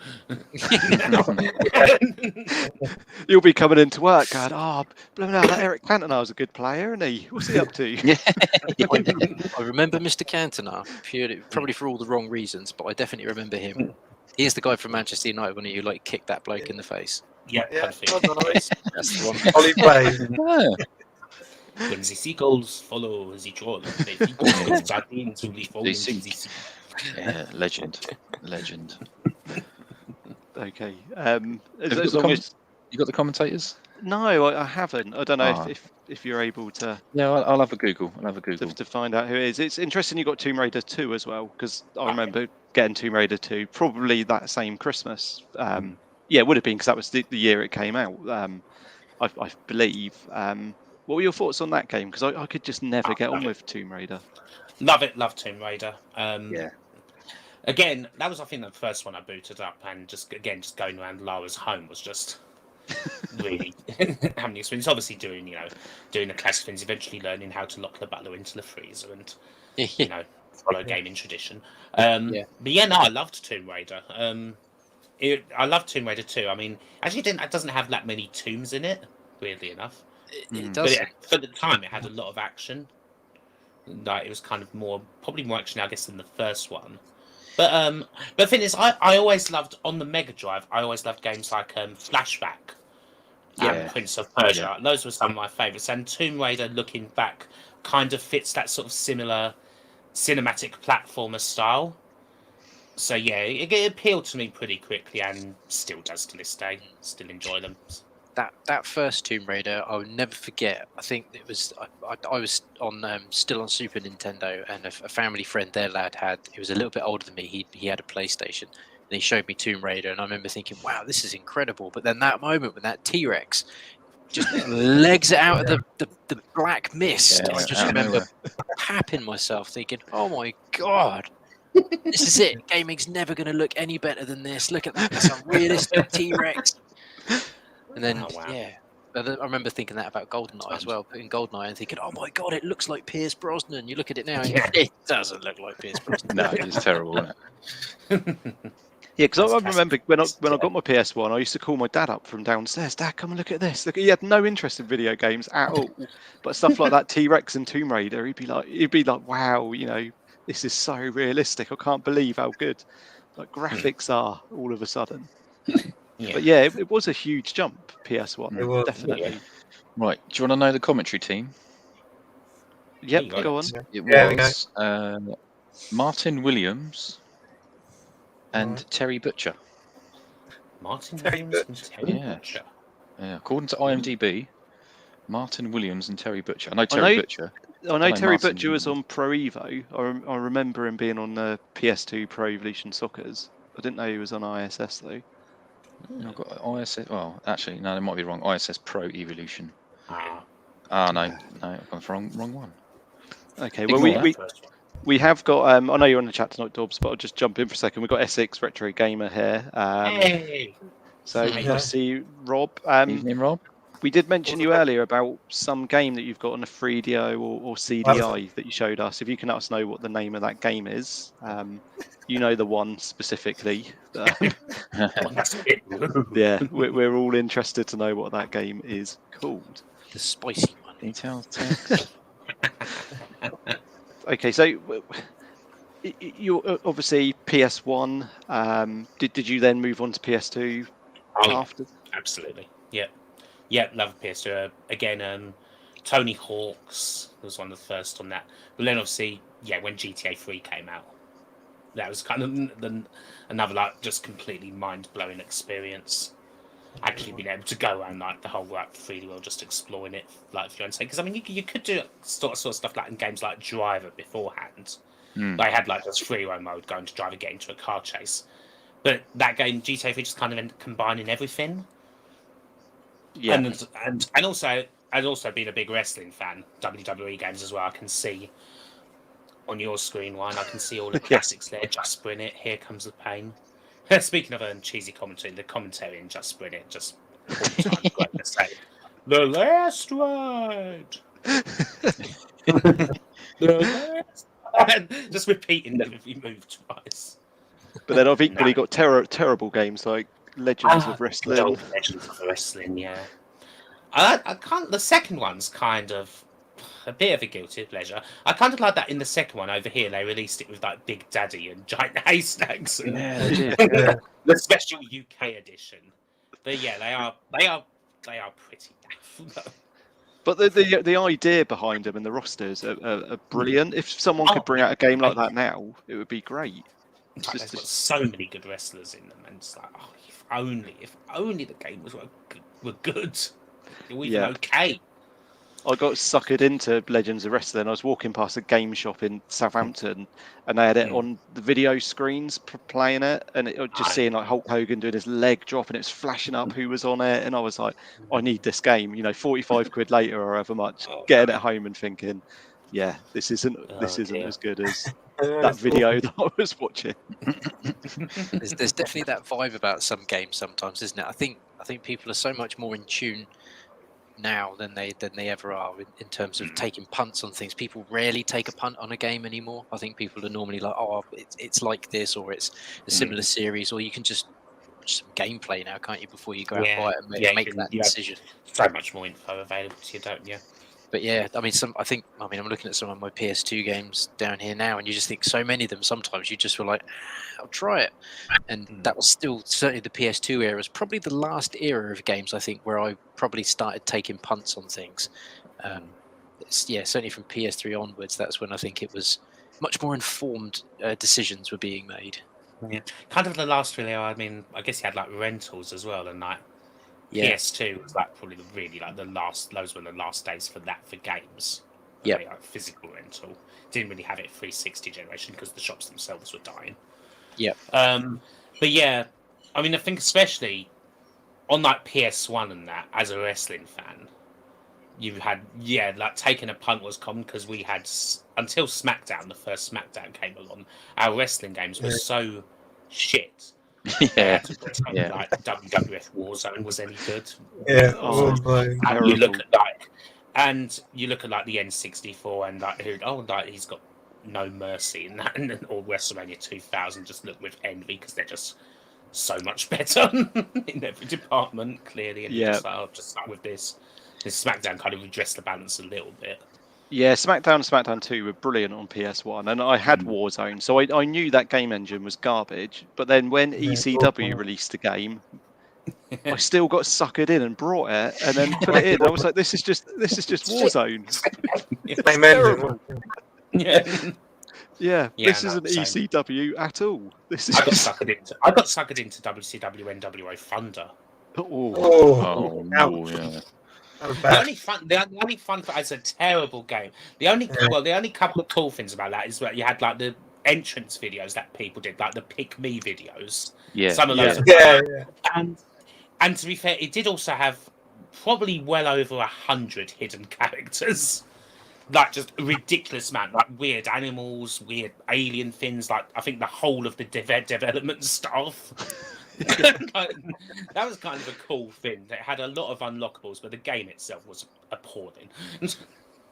Speaker 2: You'll be coming into work going, that Eric Cantona was a good player, isn't he? What's he up to?
Speaker 6: I remember Mr. Cantona, probably for all the wrong reasons, but I definitely remember him. He's the guy from Manchester United when you kicked that bloke in the face.
Speaker 5: Yeah.
Speaker 6: That's the one.
Speaker 4: Ollie plays.
Speaker 5: When the seagulls follow the troll,
Speaker 3: Yeah, legend.
Speaker 2: Okay.
Speaker 3: You got the commentators?
Speaker 2: No, I haven't. I don't know if you're able to.
Speaker 3: Yeah, I'll have a Google.
Speaker 2: To find out who it is. It's interesting you got Tomb Raider 2 as well, because I remember getting Tomb Raider 2 probably that same Christmas. It would have been because that was the year it came out. I believe. What were your thoughts on that game? Because I could just never get on with Tomb Raider.
Speaker 5: Love Tomb Raider. Again, that was I think the first one I booted up, and just going around Lara's home was just really having experience. Obviously, doing the classic things, eventually learning how to lock the butler into the freezer, and follow gaming tradition. But yeah, no, I loved Tomb Raider. I love Tomb Raider 2. I mean, actually, it doesn't have that many tombs in it, weirdly enough.
Speaker 6: It
Speaker 5: But
Speaker 6: does.
Speaker 5: for the time, it had a lot of action. Like, it was kind of probably more action, I guess, than the first one. But the thing is, I always loved, on the Mega Drive, I always loved games like Flashback and Prince of Persia.
Speaker 3: Yeah.
Speaker 5: Those were some of my favourites. And Tomb Raider, looking back, kind of fits that sort of similar cinematic platformer style. So yeah, it appealed to me pretty quickly, and still does to this day. Still enjoy them.
Speaker 6: That first Tomb Raider, I will never forget. I think it was I was on still on Super Nintendo, and a family friend, their lad he was a little bit older than me. He had a PlayStation, and he showed me Tomb Raider, and I remember thinking, wow, this is incredible. But then that moment when that T-Rex just legs it out of the black mist, I just remember tapping myself, thinking, oh my god. This is it. Gaming's never going to look any better than this. Look at that. That's a realistic T-Rex. And then, I remember thinking that about GoldenEye as well. Putting GoldenEye and thinking, oh my god, it looks like Pierce Brosnan. You look at it now, and it doesn't look like Pierce Brosnan.
Speaker 3: No, it's terrible, isn't it?
Speaker 2: Yeah, because I remember when I got my PS1, I used to call my dad up from downstairs. Dad, come and look at this. Look, he had no interest in video games at all, but stuff like that T-Rex and Tomb Raider, he'd be like, wow, this is so realistic. I can't believe how good graphics are all of a sudden. But yeah, it was a huge jump, PS1.
Speaker 4: It was,
Speaker 2: definitely.
Speaker 4: yeah.
Speaker 3: Right. Do you want to know the commentary team?
Speaker 2: Yep, go on.
Speaker 3: It
Speaker 4: Yeah,
Speaker 3: was Martin Williams and Terry Butcher.
Speaker 5: Martin
Speaker 4: Terry
Speaker 5: Williams and Terry
Speaker 3: Yeah.
Speaker 5: Butcher.
Speaker 3: Yeah, according to IMDb, Martin Williams and Terry Butcher. I know Terry Butcher.
Speaker 2: I know
Speaker 3: know
Speaker 2: Terry
Speaker 3: Martin
Speaker 2: Butcher was
Speaker 3: Williams.
Speaker 2: on Pro Evo. I remember him being on the PS2 Pro Evolution Soccers. I didn't know he was on ISS though.
Speaker 3: I've got ISS. Well, actually, no, they might be wrong. ISS Pro Evolution.
Speaker 5: Ah,
Speaker 3: No, I've gone for wrong one.
Speaker 2: Okay,
Speaker 3: Ignore
Speaker 2: well
Speaker 3: that.
Speaker 2: we have got. I know you're on the chat tonight, Dobbs, but I'll just jump in for a second. We've got Essex Retro Gamer here.
Speaker 5: hey!
Speaker 2: So
Speaker 5: Hey.
Speaker 2: nice to see you, Rob.
Speaker 3: Evening, Rob.
Speaker 2: We did mention you earlier about some game that you've got on a 3DO or CDI that you showed us. If you can let us know what the name of that game is, you know the one specifically. Yeah, we're all interested to know what that game is called.
Speaker 6: The spicy one.
Speaker 3: Details text.
Speaker 2: Okay, so you're obviously PS1. Did you then move on to PS2 after?
Speaker 5: Absolutely. Yeah, love PS2. Again, Tony Hawk's was one of the first on that. But then obviously, when GTA 3 came out, that was kind of another just completely mind-blowing experience. Actually being able to go around the whole 3D world, just exploring it for your own sake. Because I mean, you could do sort of stuff like in games like Driver beforehand. They had this freeway mode, going to Driver, get into a car chase. But that game, GTA 3, just kind of ended up combining everything. Yeah, and also being a big wrestling fan, WWE games as well. I can see on your screen, Ryan, I can see all the classics there. Just Bring It, Here Comes the Pain. Speaking of cheesy commentary, the commentary in Just Bring It, just all the time great to say. The last ride. The last ride. Just repeating every move twice.
Speaker 2: But then I've equally got terrible games like Legends of Wrestling.
Speaker 5: Legends of Wrestling, yeah. I can't. The second one's kind of a bit of a guilty pleasure. I kind of like that in the second one over here. They released it with Big Daddy and Giant Haystacks. And
Speaker 3: They did.
Speaker 5: the special UK edition. But yeah, they are pretty daft.
Speaker 2: But the idea behind them and the rosters are brilliant. If someone could bring out a game like that now, it would be great.
Speaker 5: They've got so many good wrestlers in them, and it's if only the game were good. Or even okay.
Speaker 2: I got suckered into Legends of Wrestling. I was walking past a game shop in Southampton, and they had it on the video screens playing it, and it was just seeing Hulk Hogan doing his leg drop, and it was flashing up who was on it, and I was like, I need this game. 45 quid later or however much, getting it home and thinking, yeah, this isn't as good as that video that I was watching.
Speaker 6: There's definitely that vibe about some games sometimes, isn't it? I think people are so much more in tune now than they ever are in terms of taking punts on things. People rarely take a punt on a game anymore. I think people are normally like, oh, it's like this, or it's a similar series, or you can just watch some gameplay now, can't you, before you go out and buy it and make that decision.
Speaker 5: So much more info available to you, don't you?
Speaker 6: But yeah, I mean, I'm looking at some of my PS2 games down here now, and you just think so many of them. Sometimes you just feel like, I'll try it, and that was still certainly the PS2 era. Is probably the last era of games I think where I probably started taking punts on things. Certainly from PS3 onwards, that's when I think it was much more informed decisions were being made.
Speaker 5: Yeah, kind of the last really. I mean, I guess you had like rentals as well, and like PS2 was like probably the last. Those were the last days for that for games.
Speaker 6: Yeah,
Speaker 5: like physical rental. Didn't really have it 360 generation because the shops themselves were dying.
Speaker 6: Yeah.
Speaker 5: But yeah, I mean, I think especially on like PS1 and that, as a wrestling fan, you had like taking a punt was common because we had until SmackDown, the first SmackDown came along, our wrestling games were so shit. Like WWF Warzone was any good.
Speaker 4: Yeah.
Speaker 5: And you look at like the N64 and like he's got No Mercy in that, or WrestleMania 2000 just look with envy because they're just so much better in every department, clearly. And just like with this SmackDown kind of redressed the balance a little bit.
Speaker 2: Yeah, SmackDown and SmackDown 2 were brilliant on PS1, and I had Warzone, so I knew that game engine was garbage. But then when ECW released the game, I still got suckered in and brought it, and then put it in. I was like, this is just Warzone.
Speaker 4: Same engine.
Speaker 2: Yeah, this isn't ECW at all. This is.
Speaker 5: I got suckered into WCW NWO Thunder. The only fun for it's a terrible game. The only couple of cool things about that is that you had like the entrance videos that people did, like the Pick Me videos.
Speaker 3: Yeah.
Speaker 5: Some of those. And to be fair, it did also have probably well over 100 hidden characters. Like just a ridiculous amount, like weird animals, weird alien things. Like I think the whole of the development staff. That was kind of a cool thing. It had a lot of unlockables, but the game itself was appalling.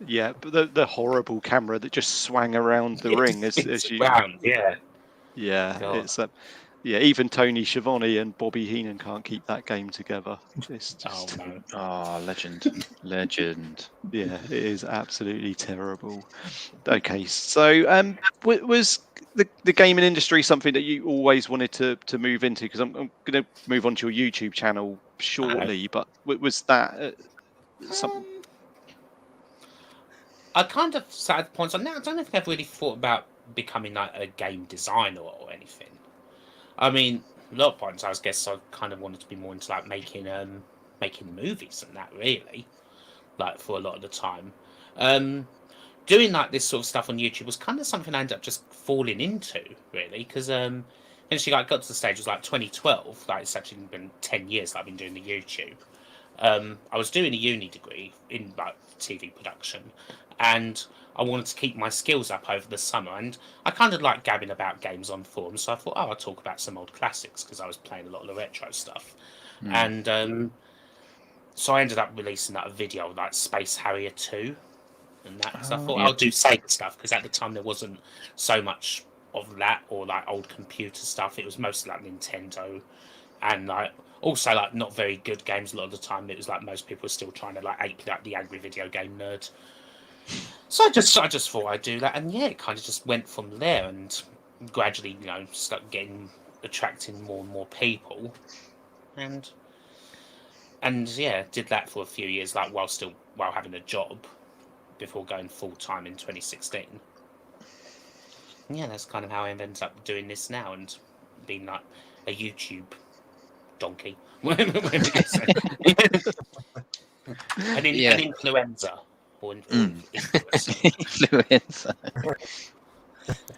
Speaker 2: Yeah, but the horrible camera that just swang around the ring as you. It's even Tony Schiavone and Bobby Heenan can't keep that game together. It's just...
Speaker 3: legend.
Speaker 2: Yeah, it is absolutely terrible. Okay, so was the gaming industry something that you always wanted to move into? Because I'm going to move on to your YouTube channel shortly, but was that something?
Speaker 5: I kind of sat points on that. I don't think I've really thought about becoming like a game designer or anything. I mean, a lot of points I guess I kind of wanted to be more into like making movies and that really, like for a lot of the time. Doing like this sort of stuff on YouTube was kind of something I ended up just falling into really, because eventually I got to the stage, it was like 2012, like it's actually been 10 years that I've been doing the YouTube. I was doing a uni degree in like TV production, and I wanted to keep my skills up over the summer, and I kind of like gabbing about games on forums, so I thought, I'll talk about some old classics, because I was playing a lot of the retro stuff. And so I ended up releasing that video of like Space Harrier 2, and that, so I thought I'll do Sega stuff, because at the time there wasn't so much of that, or like old computer stuff. It was mostly like Nintendo, and like also like not very good games a lot of the time. It was like most people were still trying to like ape like the angry video game nerd. So I just thought I'd do that, and it kind of just went from there, and gradually, start attracting more and more people, and did that for a few years, like while having a job, before going full time in 2016. That's kind of how I ended up doing this now, and being like a YouTube donkey. An influencer.
Speaker 3: Influencer.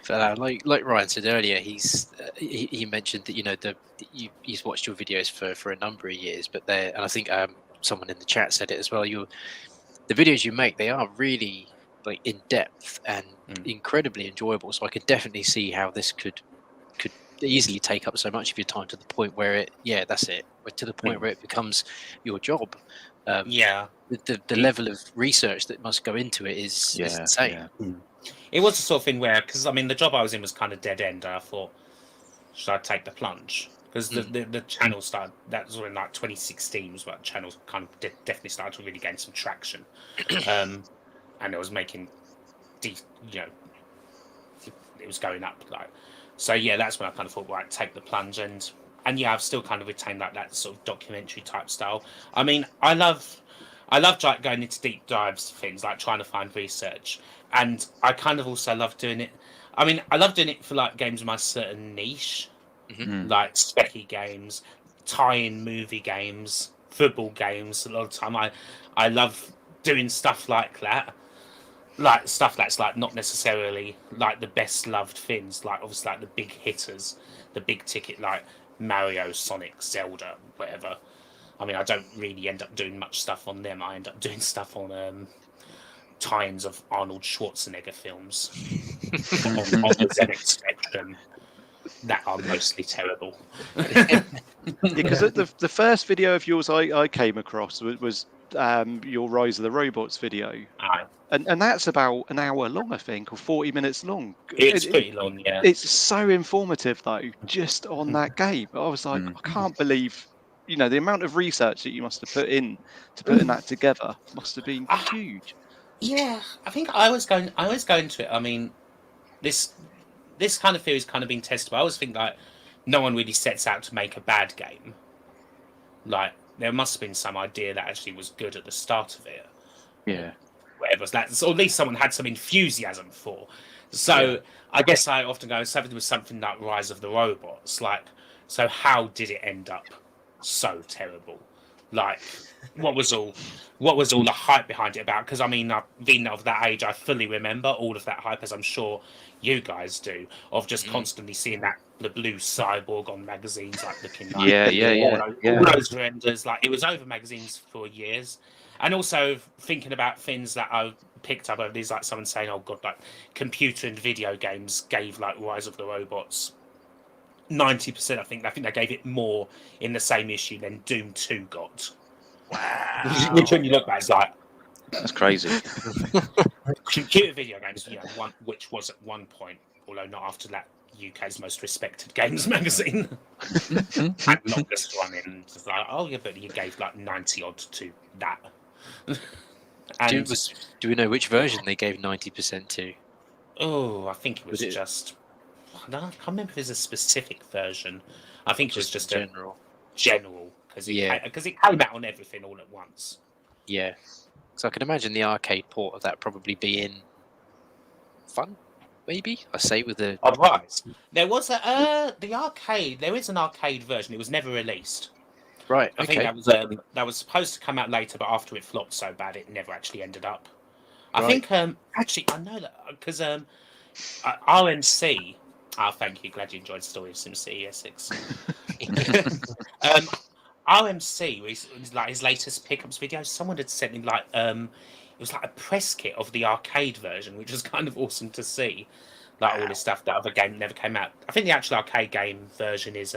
Speaker 6: But like Ryan said earlier, he mentioned that he's watched your videos for a number of years, and I think someone in the chat said it as well. The videos you make, they are really like in depth and incredibly enjoyable. So I could definitely see how this could easily take up so much of your time to the point where that's it. To the point where it becomes your job. The level of research that must go into it is insane.
Speaker 5: It was the sort of thing where, because I mean, the job I was in was kind of dead end. And I thought, should I take the plunge? Because the channel started. That was in like 2016 was when the channel kind of definitely started to really gain some traction, and it was making, it was going up like. So yeah, that's when I kind of thought, right, take the plunge, and yeah, I've still kind of retained like that sort of documentary type style. I mean, I love like going into deep dives things, like trying to find research, and I kind of also love doing it. I mean, I love doing it for like games of my certain niche, like specky games, tie-in movie games, football games. A lot of the time, I love doing stuff like that. Like stuff that's like not necessarily like the best loved things, like obviously like the big hitters, the big ticket like Mario, Sonic, Zelda, whatever. I mean, I don't really end up doing much stuff on them. I end up doing stuff on tie-ins of Arnold Schwarzenegger films on the ZX Spectrum that are mostly terrible.
Speaker 2: Because the first video of yours I came across was your Rise of the Robots video. And that's about an hour long, I think, or 40 minutes long.
Speaker 5: It's pretty long, yeah.
Speaker 2: It's so informative, though, just on that game. I was like, I can't believe, the amount of research that you must have put in to putting that together must have been huge.
Speaker 5: Yeah, I think I always go into it. I mean, this kind of theory has kind of been tested, but I always think like no one really sets out to make a bad game. Like there must have been some idea that actually was good at the start of it.
Speaker 3: Yeah.
Speaker 5: Whatever that, or at least someone had some enthusiasm for. So I guess I often go something with something like Rise of the Robots. Like, so how did it end up so terrible? Like, what was all the hype behind it about? Because I mean, being of that age, I fully remember all of that hype, as I'm sure you guys do, of just constantly seeing the blue cyborg on magazines, like looking like all those renders. Like, it was over magazines for years. And also thinking about things that I picked up over these, like someone saying, "Oh God, like computer and video games gave like Rise of the Robots 90%." I think they gave it more in the same issue than Doom 2 got. Wow! Which, when you look back, it's like
Speaker 3: that's crazy.
Speaker 5: Computer video games, which was at one point, although not after that, UK's most respected games magazine, and not this one. And it's like, oh yeah, but you gave like 90 odd to that. And
Speaker 6: do we know which version they gave 90% to?
Speaker 5: Oh, I think it was just. I can't remember if it was a specific version. I think it was just
Speaker 6: general,
Speaker 5: because it came out on everything all at once.
Speaker 6: Yeah, so I can imagine the arcade port of that probably being fun. Maybe I say with the.
Speaker 5: Right. There was the arcade. There is an arcade version. It was never released.
Speaker 6: Right.
Speaker 5: I think that was supposed to come out later, but after it flopped so bad, it never actually ended up. I think actually I know that because RMC. Thank you. Glad you enjoyed the story of SimCity Essex. RMC, like his latest pickups video, someone had sent him like it was like a press kit of the arcade version, which was kind of awesome to see. Like all this stuff that other game never came out. I think the actual arcade game version is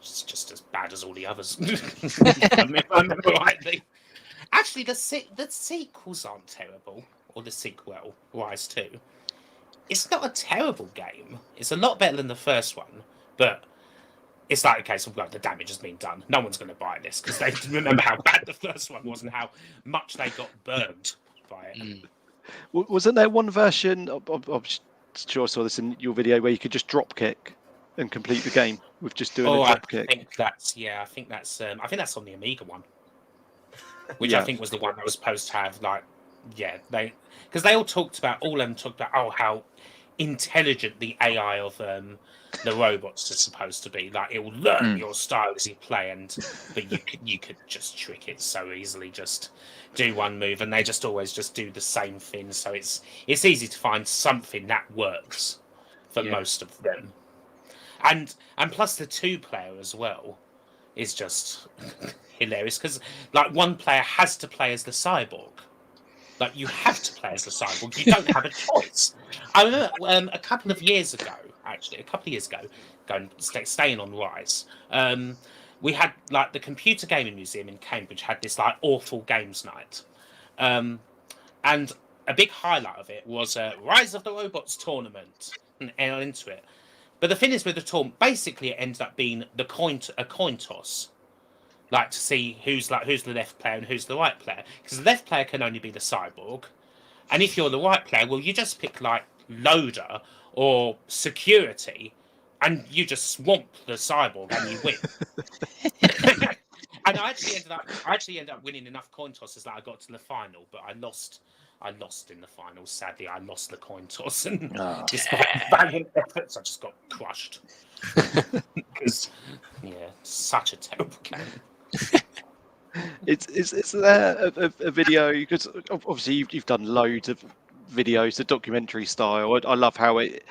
Speaker 5: just as bad as all the others. If I remember rightly. Actually, the sequels aren't terrible, or the sequel, Rise 2. It's not a terrible game. It's a lot better than the first one, but it's like a case of, well, the damage has been done. No one's going to buy this because they remember how bad the first one was and how much they got burned by it.
Speaker 2: Wasn't there one version? I'm sure I saw this in your video where you could just drop kick and complete the game with just doing a drop kick.
Speaker 5: I think that's on the Amiga one, which I think was the one that was supposed to have because they all talked about how intelligent the AI of the robots are supposed to be. Like, it will learn your style as you play, but you could just trick it so easily. Just do one move, and they just always just do the same thing. So it's easy to find something that works for most of them. And plus the 2-player as well is just hilarious because like one player has to play as the cyborg. Like, you have to play as the cyborg. You don't have a choice. I remember a couple of years ago, staying on Rise, we had, like, the Computer Gaming Museum in Cambridge had this, like, awful games night. And a big highlight of it was Rise of the Robots tournament, and into it. But the thing is with the tournament, basically it ended up being a coin toss. Like, to see who's the left player and who's the right player, because the left player can only be the cyborg, and if you're the right player, well, you just pick like loader or security, and you just swamp the cyborg and you win. And I actually ended up winning enough coin tosses that I got to the final, but I lost in the final. Sadly, I lost the coin toss, and despite valiant efforts, I just got crushed. Because such a terrible game.
Speaker 2: Is there a video? Because obviously you've done loads of videos, the documentary style. I love how it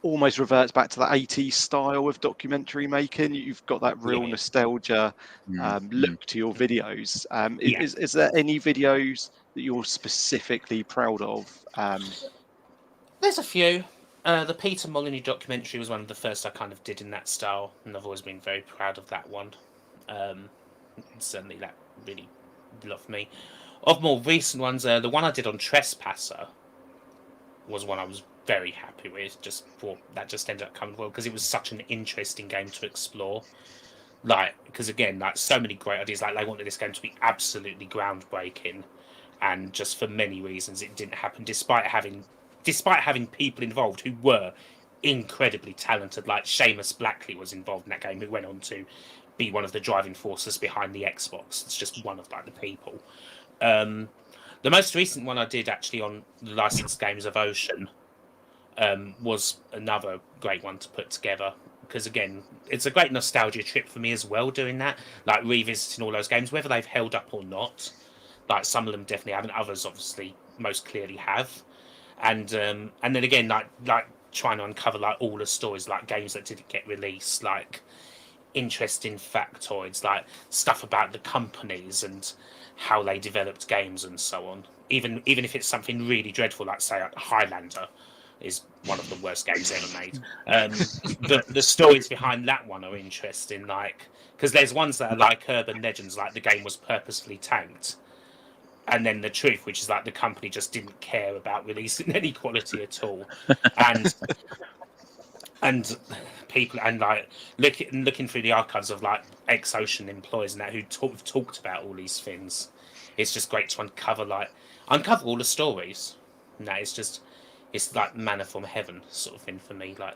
Speaker 2: almost reverts back to that 80s style of documentary making. You've got that real nostalgia look to your videos. Is there any videos that you're specifically proud of?
Speaker 5: There's a few. The Peter Molyneux documentary was one of the first I kind of did in that style, and I've always been very proud of that one. Certainly that really loved me. Of more recent ones, the one I did on Trespasser was one I was very happy with. Just thought that just ended up coming well because it was such an interesting game to explore. Like, because again, like so many great ideas. Like they wanted this game to be absolutely groundbreaking, and just for many reasons it didn't happen. Despite having people involved who were incredibly talented, like Seamus Blackley was involved in that game, who went on to be one of the driving forces behind the Xbox. It's just one of like the people. The most recent one I did actually on the licensed games of Ocean was another great one to put together, because again, it's a great nostalgia trip for me as well doing that, like revisiting all those games, whether they've held up or not. Like some of them definitely haven't, others obviously most clearly have. And then again, like trying to uncover like all the stories, like games that didn't get released, like interesting factoids, like stuff about the companies and how they developed games and so on. Even if it's something really dreadful, like say Highlander is one of the worst games ever made. The stories behind that one are interesting, like because there's ones that are like urban legends, like the game was purposefully tanked, and then the truth, which is like the company just didn't care about releasing any quality at all, and people, and like looking through the archives of like ex-Ocean employees and that who talked about all these things. It's just great to uncover all the stories. And that it's like manna from heaven sort of thing for me. Like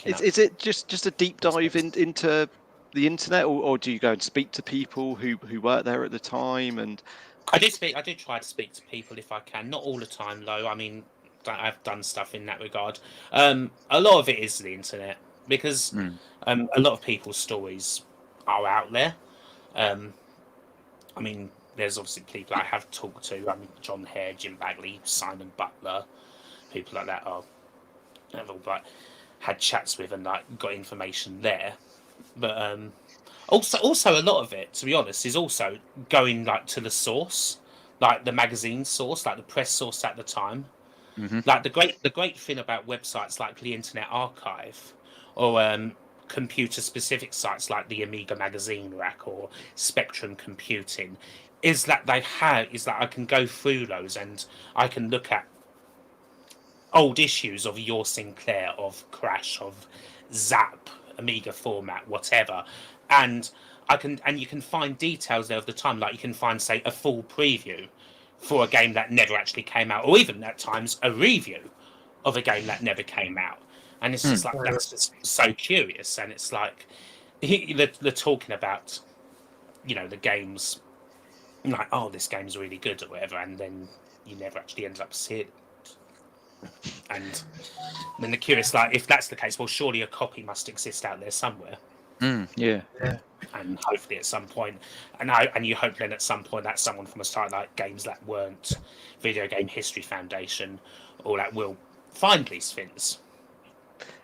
Speaker 2: is it just a deep dive into the internet, or do you go and speak to people who worked there at the time? And
Speaker 5: I do try to speak to people if I can. Not all the time though. I mean, I've done stuff in that regard. A lot of it is the internet, because a lot of people's stories are out there. I mean, there's obviously people I have talked to. I mean, John Hare, Jim Bagley, Simon Butler, people like that I've all like had chats with and like got information there. But also a lot of it, to be honest, is also going like to the source, like the magazine source, like the press source at the time. Like the great thing about websites like the Internet Archive, or computer specific sites like the Amiga magazine rack or Spectrum Computing, is that I can go through those and I can look at old issues of Your Sinclair, of Crash, of Zap, Amiga format, whatever, and you can find details there of the time, like you can find, say, a full preview for a game that never actually came out, or even at times a review of a game that never came out. And it's just like, that's just so curious. And it's like they're talking about, the games, like, oh, this game's really good or whatever, and then you never actually end up seeing it. And then they're curious, like, if that's the case, well, surely a copy must exist out there somewhere.
Speaker 3: Yeah.
Speaker 5: And hopefully at some point, and you hope then at some point that someone from a site like Games That Weren't, Video Game History Foundation, or that will find these things.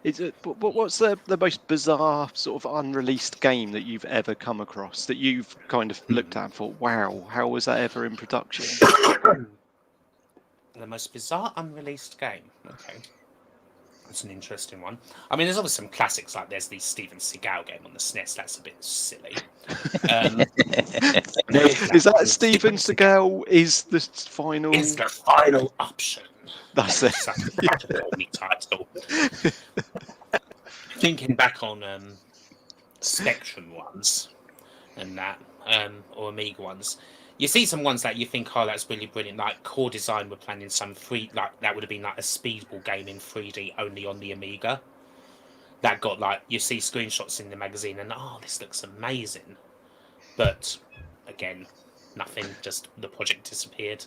Speaker 2: What's the most bizarre sort of unreleased game that you've ever come across that you've kind of looked at and thought, wow, how was that ever in production?
Speaker 5: The most bizarre unreleased game. Okay. That's an interesting one. I mean, there's always some classics, like there's the Steven Seagal game on the SNES. That's a bit silly.
Speaker 2: Is that Steven Seagal is the final?
Speaker 5: Is the final option.
Speaker 2: That's it.
Speaker 5: Such a corny title. Thinking back on Spectrum ones and that, or Amiga ones, you see some ones that you think, oh, that's really brilliant. Like Core Design were planning some that would have been like a speedball game in 3D only on the Amiga. That got like, you see screenshots in the magazine and, oh, this looks amazing. But again, nothing, just the project disappeared.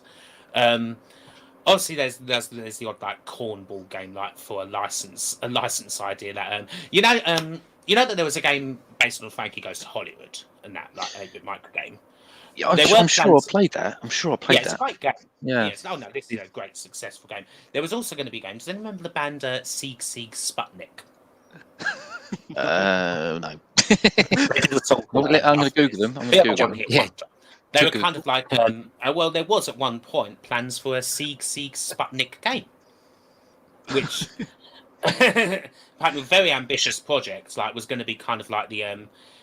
Speaker 5: Obviously, there's the odd like cornball game like for a license idea that you know that there was a game based on Frankie Goes to Hollywood and that like 8-bit micro game.
Speaker 3: Yeah, I'm sure I played that. I'm sure I played that.
Speaker 5: It's a great game.
Speaker 3: Yeah.
Speaker 5: Yes. Oh no, this is a great successful game. There was also going to be games. Does anyone remember the band Sieg Sputnik?
Speaker 3: No. I'm going to Google them.
Speaker 5: Yeah. They were kind of like, well, there was at one point plans for a Sieg Sputnik game, which kind of very ambitious project. Like, was going to be kind of like the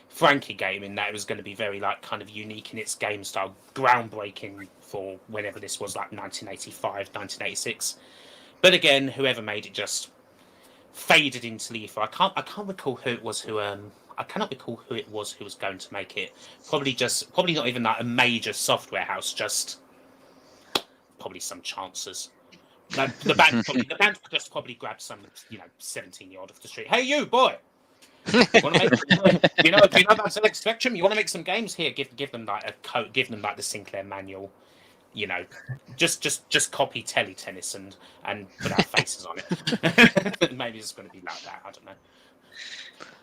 Speaker 5: Frankie game, in that it was going to be very like kind of unique in its game style, groundbreaking for whenever this was, like 1985, 1986. But again, whoever made it just faded into the ether. I can't recall who it was who I cannot recall who it was who was going to make it. Probably not even like a major software house, just probably some chancers. Like, the band just probably grabbed some 17-year-old off the street. Hey, you boy! You want to make, do you know about Select Spectrum? You want to make some games? Here, give them like a code, give them like the Sinclair manual. Just copy Teletennis and put our faces on it. Maybe it's going to be like that. I don't know.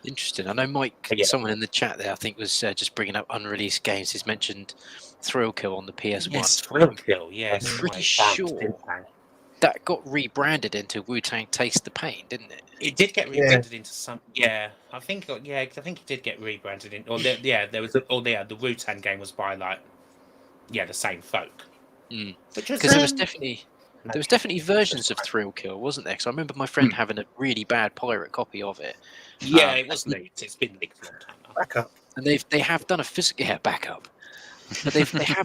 Speaker 6: Interesting. I know Mike, someone in the chat there, I think was just bringing up unreleased games. He's mentioned Thrill Kill on the PS1.
Speaker 5: Yes, Thrill Kill. Yes,
Speaker 6: I'm pretty sure that got rebranded into Wu-Tang Taste the Pain, didn't it?
Speaker 5: It did get rebranded into some. Yeah, I think it did get rebranded in. Or there was. The Wu-Tang game was by like, the same folk.
Speaker 6: Because there was definitely versions of Thrill Kill, wasn't there? Because I remember my friend having a really bad pirate copy of it.
Speaker 5: Yeah, it was leaked. It's been leaked a long time now.
Speaker 4: Backup.
Speaker 6: And they have done a physical backup. But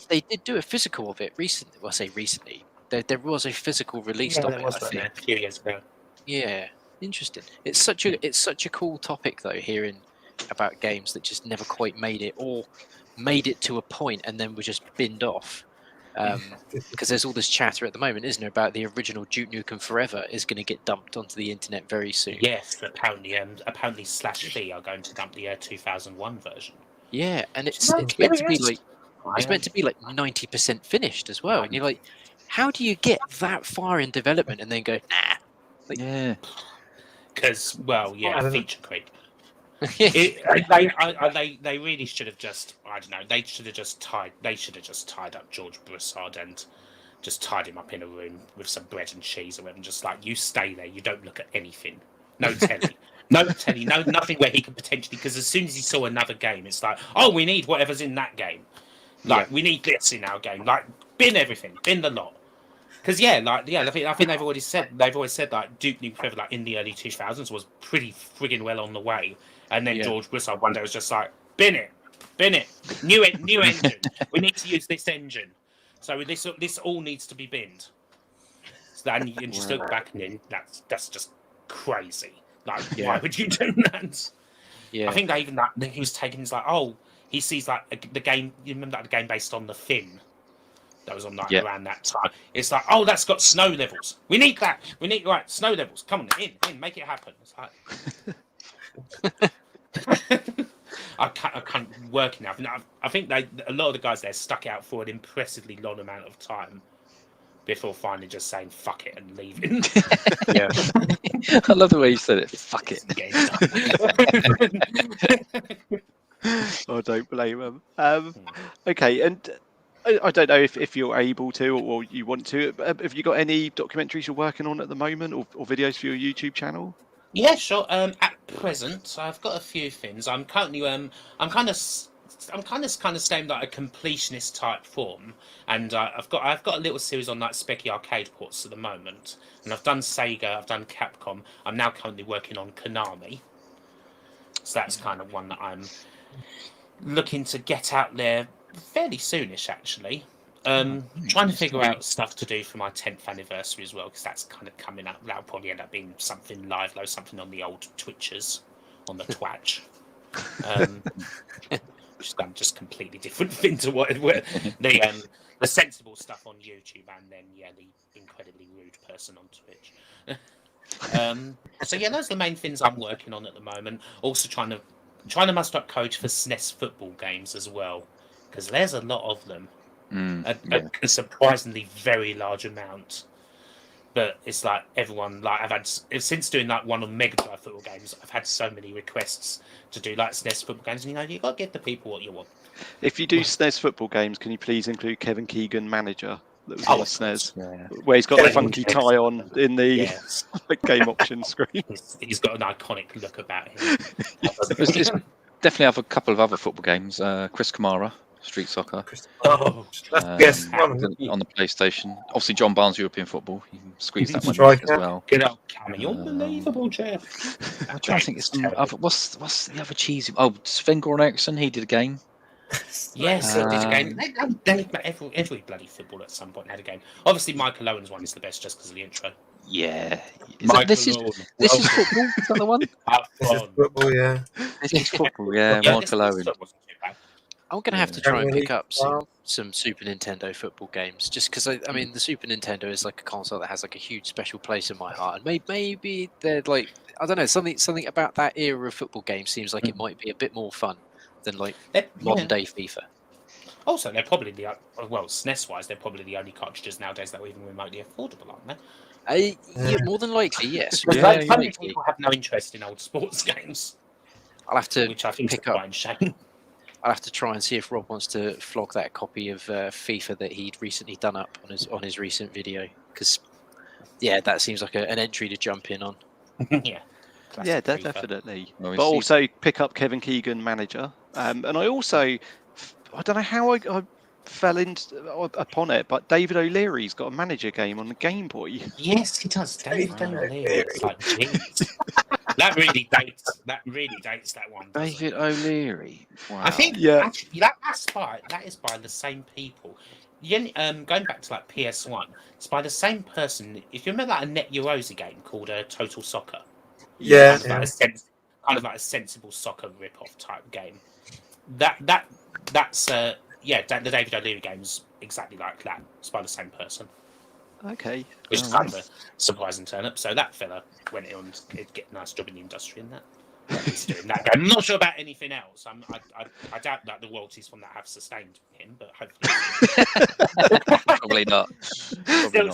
Speaker 6: they did do a physical of it recently. Well, I say recently. There was a physical release of it.
Speaker 5: I think. A few years ago.
Speaker 6: Yeah, interesting. It's such a cool topic though, hearing about games that just never quite made it, or made it to a point and then were just binned off. Because there's all this chatter at the moment, isn't there, about the original Duke Nukem Forever is going to get dumped onto the internet very soon.
Speaker 5: Yes, apparently /V are going to dump the 2001 version.
Speaker 6: Yeah, and it's meant to be like 90% finished as well, and you're like, how do you get that far in development and then go nah?
Speaker 5: Because feature creep. They really should have just, I don't know, they should have just tied up George Broussard and just tied him up in a room with some bread and cheese or whatever, and just like, you stay there, you don't look at anything, no telly. Nothing where he could potentially, because as soon as he saw another game, it's like, oh, we need whatever's in that game, we need this in our game, like bin everything, bin the lot. Because I think they've always said like Duke Nukem Forever like in the early 2000s was pretty friggin' well on the way. And then George Broussard one day was just like, bin it, new engine. We need to use this engine, so this all needs to be binned. So then you can just look back and then that's just crazy. Like, why would you do that? Yeah, I think that even that he was taking. He's like, he sees like the game. You remember that the game based on the Fin that was on around that time. It's like, that's got snow levels. We need that. We need snow levels. Come on, in, make it happen. It's like. I can't work enough. I think a lot of the guys there stuck out for an impressively long amount of time before finally just saying fuck it and leaving.
Speaker 3: Yeah, I love the way you said it. Fuck it.
Speaker 2: I don't blame them. Okay, and I don't know if you're able to or you want to. Have you got any documentaries you're working on at the moment, or videos for your YouTube channel?
Speaker 5: Yeah, sure. At present, I've got a few things. I'm currently I'm kind of staying like a completionist type form, and I've got a little series on like Specky arcade ports at the moment, and I've done Sega, I've done Capcom. I'm now currently working on Konami, so that's kind of one that I'm looking to get out there fairly soonish, actually. Trying to figure out stuff to do for my 10th anniversary as well, because that's kind of coming up. That'll probably end up being something live, though, something on the old Twitchers, on the Twatch. Which is just completely different thing to what the sensible stuff on YouTube, and then the incredibly rude person on Twitch. So yeah, those are the main things I'm working on at the moment. Also trying to muster up code for SNES football games as well, because there's a lot of them. A surprisingly very large amount. But it's like everyone, like I've had since doing like one on Mega Drive football games, I've had so many requests to do like SNES football games, and you got to give the people what you want.
Speaker 2: If you do SNES football games, can you please include Kevin Keegan Manager that was on the SNES, where he's got the funky tie on in the game option screen?
Speaker 5: He's got an iconic look about him.
Speaker 3: There's definitely have a couple of other football games. Chris Kamara, Street Soccer.
Speaker 4: Oh, that's
Speaker 3: on the PlayStation. Obviously, John Barnes European Football. You can squeeze that one
Speaker 4: Striker.
Speaker 3: in as well.
Speaker 5: Good old Cammy, unbelievable, Jeff.
Speaker 3: I'm trying to think. What's the other cheesy? Oh, Sven Goran Eriksson. He did a game.
Speaker 5: Yes, it did a game. Every bloody football at some point had a game. Obviously, Michael Owen's one is the best just because of the intro.
Speaker 3: Yeah.
Speaker 5: This
Speaker 3: is football. Is that the one?
Speaker 4: Football, yeah.
Speaker 3: This is football. Yeah, Michael Owen.
Speaker 6: I'm going to have to try and pick up some Super Nintendo football games, just because I mean the Super Nintendo is like a console that has like a huge special place in my heart, and maybe they're like, I don't know, something about that era of football games seems like it might be a bit more fun than like modern day FIFA.
Speaker 5: Also, they're probably SNES wise, they're probably the only cartridges nowadays that are even remotely affordable, aren't they?
Speaker 6: Yeah, more than likely, yes.
Speaker 5: Because many people have no interest in old sports games.
Speaker 6: I'll have to
Speaker 5: which I think
Speaker 6: pick
Speaker 5: is quite a shame.
Speaker 6: I'll have to try and see if Rob wants to flog that copy of FIFA that he'd recently done up on his recent video, because that seems like an entry to jump in on.
Speaker 2: Yeah, definitely. But also pick up Kevin Keegan Manager, and I don't know how I fell upon it, but David O'Leary's got a manager game on the Game Boy.
Speaker 5: Yes, he does. David O'Leary. It's like, jeez. That really dates that one.
Speaker 3: David O'Leary. Wow.
Speaker 5: I think actually that is by the same people. Going back to like PS1, it's by the same person. If you remember that a Net Eurosy game called Total Soccer.
Speaker 4: Yeah.
Speaker 5: Kind of like a sensible soccer rip-off type game. That's the David O'Leary game's exactly like that. It's by the same person.
Speaker 2: Okay.
Speaker 5: Which is kind of a surprising turn-up. So that fella went on to get a nice job in the industry in that. He's doing that game. I'm not sure about anything else. I doubt that the royalties from that have sustained him, but hopefully
Speaker 3: probably not.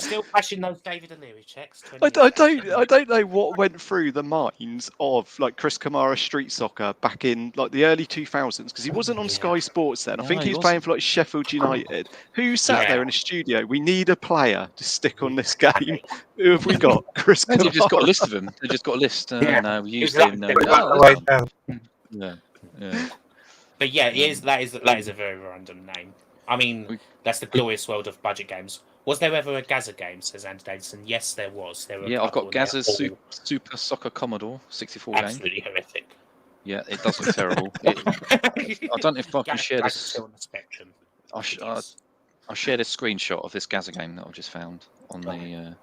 Speaker 5: Still flashing those David O'Leary checks.
Speaker 2: I don't know what went through the minds of like Chris Kamara Street Soccer back in like the early 2000s, because he wasn't on Sky Sports then. I think he was playing for like Sheffield United. Who sat there in a studio? We need a player to stick on this game. Who have we got? Chris Kamara.
Speaker 3: They've just got a list of them. They've just got a list. No, we used
Speaker 5: exactly.
Speaker 3: to.
Speaker 5: Yeah. But yeah, that is a very random name. I mean, that's the glorious world of budget games. Was there ever a Gaza game, says Andy Davidson? Yes, there was.
Speaker 3: I've got Gaza's Super Soccer Commodore 64 game.
Speaker 5: Absolutely horrific.
Speaker 3: Yeah, it does look terrible. I don't know if I can share this.
Speaker 5: Still on the spectrum.
Speaker 3: I'll share this screenshot of this Gaza game that I've just found on the.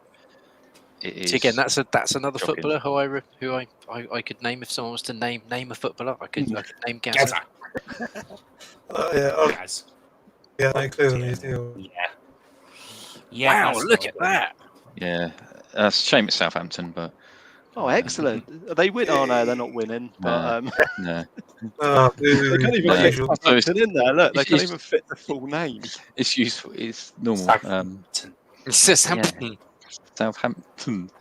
Speaker 3: It is.
Speaker 6: So again, that's another footballer who I could name if someone was to name a footballer. I could name Gaza.
Speaker 5: Gaz.
Speaker 4: Yeah, I clearly do.
Speaker 5: Yeah.
Speaker 6: Wow, look at that.
Speaker 3: Yeah, it's a shame it's Southampton, but.
Speaker 2: Oh, excellent! They win. Oh no, they're not winning. But
Speaker 3: no.
Speaker 4: They
Speaker 2: can't even get Southampton in there. Look, they can't even fit the full name.
Speaker 3: It's useful. It's normal.
Speaker 6: Southampton.
Speaker 3: Southampton.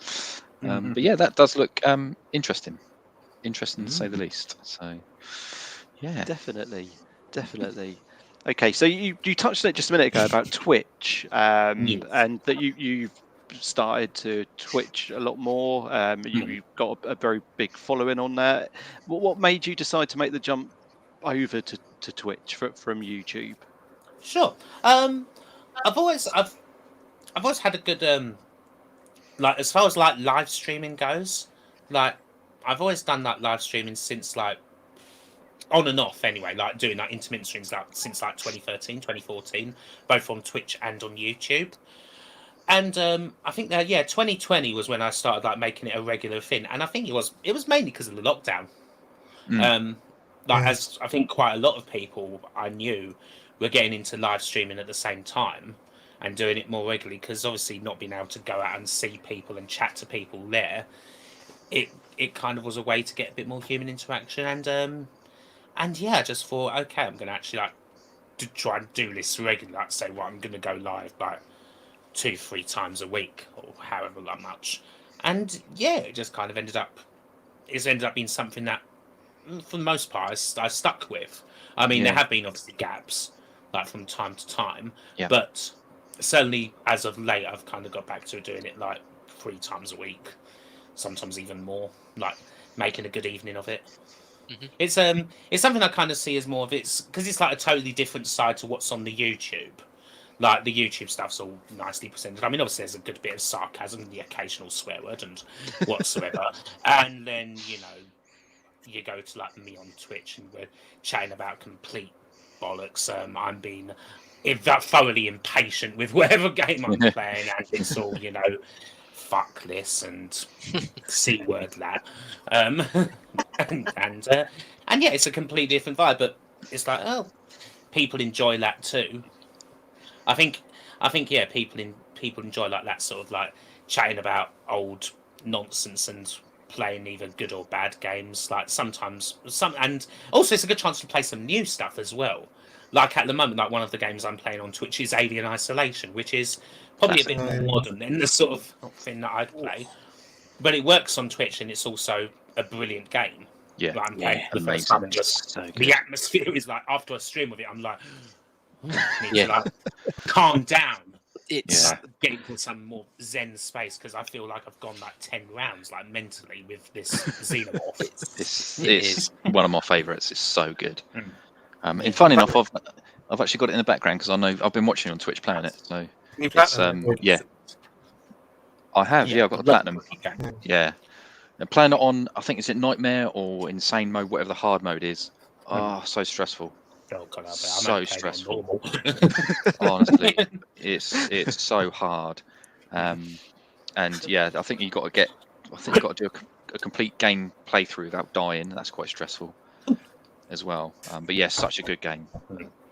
Speaker 3: But yeah, that does look interesting. Interesting to say the least. So, yeah,
Speaker 2: definitely. Okay, so you touched on it just a minute ago about Twitch, and that you've started to Twitch a lot more. You've got a very big following on there. What made you decide to make the jump over to Twitch from YouTube?
Speaker 5: Sure. I've always had a good like as far as like live streaming goes. Like I've always done like live streaming since like on and off anyway, like doing like intermittent streams like since like 2013, 2014, both on Twitch and on YouTube. And I think that 2020 was when I started like making it a regular thing, and I think it was mainly because of the lockdown. As I think quite a lot of people I knew were getting into live streaming at the same time and doing it more regularly, because obviously not being able to go out and see people and chat to people there, it kind of was a way to get a bit more human interaction. And yeah, I just thought, okay, I'm gonna actually like to try and do this regularly. Like say, well, I'm gonna go live like 2-3 times a week or however much. And yeah, it just kind of ended up being something that for the most part I stuck with. I mean, there have been obviously gaps like from time to time, but certainly as of late I've kind of got back to doing it like 3 times a week, sometimes even more, like making a good evening of it. It's something I kind of see as more of because it's like a totally different side to what's on the YouTube. Like the YouTube stuff's all nicely presented. I mean, obviously there's a good bit of sarcasm, the occasional swear word and whatsoever. And then, you know, you go to like me on Twitch and we're chatting about complete bollocks. I'm being thoroughly impatient with whatever game I'm playing, and it's all, you know, fuck this and C word that. And yeah, it's a completely different vibe, but it's like, oh, people enjoy that too. I think yeah, people enjoy like that sort of like chatting about old nonsense and playing either good or bad games. Like sometimes and also it's a good chance to play some new stuff as well. Like at the moment, like one of the games I'm playing on Twitch is Alien Isolation, which is probably a bit more modern than the sort of thing that I'd play. But it works on Twitch, and it's also a brilliant game.
Speaker 3: Yeah,
Speaker 5: like I'm playing for the first time, and just the atmosphere is like after a stream of it, I'm like, need to like calm down. It's getting to some more zen space, because I feel like I've gone like 10 rounds like mentally with this xenomorph.
Speaker 3: It's one of my favourites. It's so good. And funny enough, I've actually got it in the background because I know I've been watching on Twitch playing it. So it's, I have. Yeah, I've got the platinum. Yeah, and playing it on, I think, is it Nightmare or Insane mode, whatever the hard mode is. Oh, so stressful.
Speaker 5: Oh, God,
Speaker 3: so stressful. Honestly, it's so hard. And yeah, I think you've got to do a complete game playthrough without dying. That's quite stressful as well. But yeah, such a good game.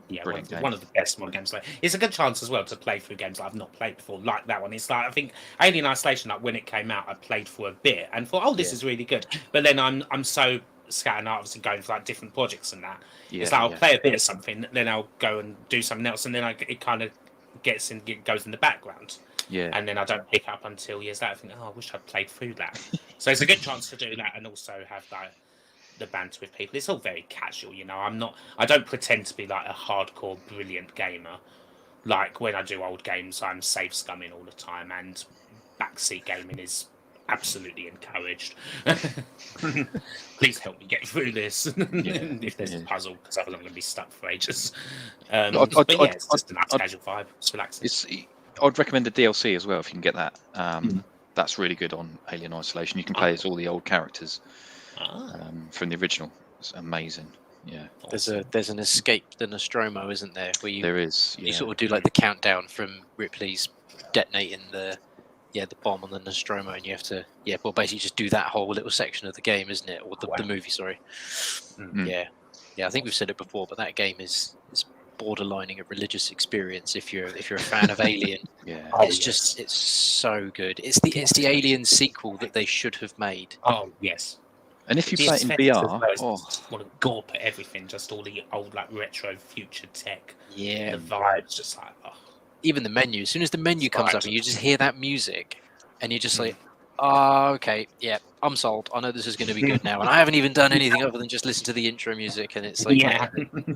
Speaker 5: Yeah, one of the best modern games. It's a good chance as well to play through games that I've not played before, like that one. It's like, I think Alien Isolation, like when it came out, I played for a bit and thought, oh, this is really good. But then I'm so scattered out, obviously going for like different projects and that. It's like I'll play a bit of something, then I'll go and do something else, and then it kind of goes in the background. Yeah. And then I don't pick up until years later. I think, oh, I wish I'd played through that. So it's a good chance to do that and also have like the banter with people. It's all very casual, you know. I don't pretend to be like a hardcore brilliant gamer. Like when I do old games, I'm safe scumming all the time, and backseat gaming is absolutely encouraged. Please help me get through this if there's a puzzle, because otherwise I'm going to be stuck for ages. It's just a nice casual vibe. It's relaxing.
Speaker 3: I'd recommend the DLC as well if you can get that. That's really good on Alien Isolation. You can play as all the old characters from the original. It's amazing. Yeah.
Speaker 6: There's an Escape the Nostromo, isn't there? Where
Speaker 3: there is.
Speaker 6: You sort of do like the countdown from Ripley's detonating the bomb on the Nostromo, and you have to basically just do that whole little section of the game, isn't it? Or the movie, sorry. Yeah, I think we've said it before, but that game is borderlining a religious experience if you're a fan of Alien. It's so good. It's the Alien sequel that they should have made.
Speaker 5: Oh yes.
Speaker 3: And if you play it in VR,
Speaker 5: want to gawp at everything, just all the old like retro future tech.
Speaker 6: Yeah,
Speaker 5: the vibes just like
Speaker 6: even the menu. As soon as the menu comes up, and you just hear that music, and you're just like, oh, okay, yeah, I'm sold. I know this is going to be good now, and I haven't even done anything other than just listen to the intro music, and it's like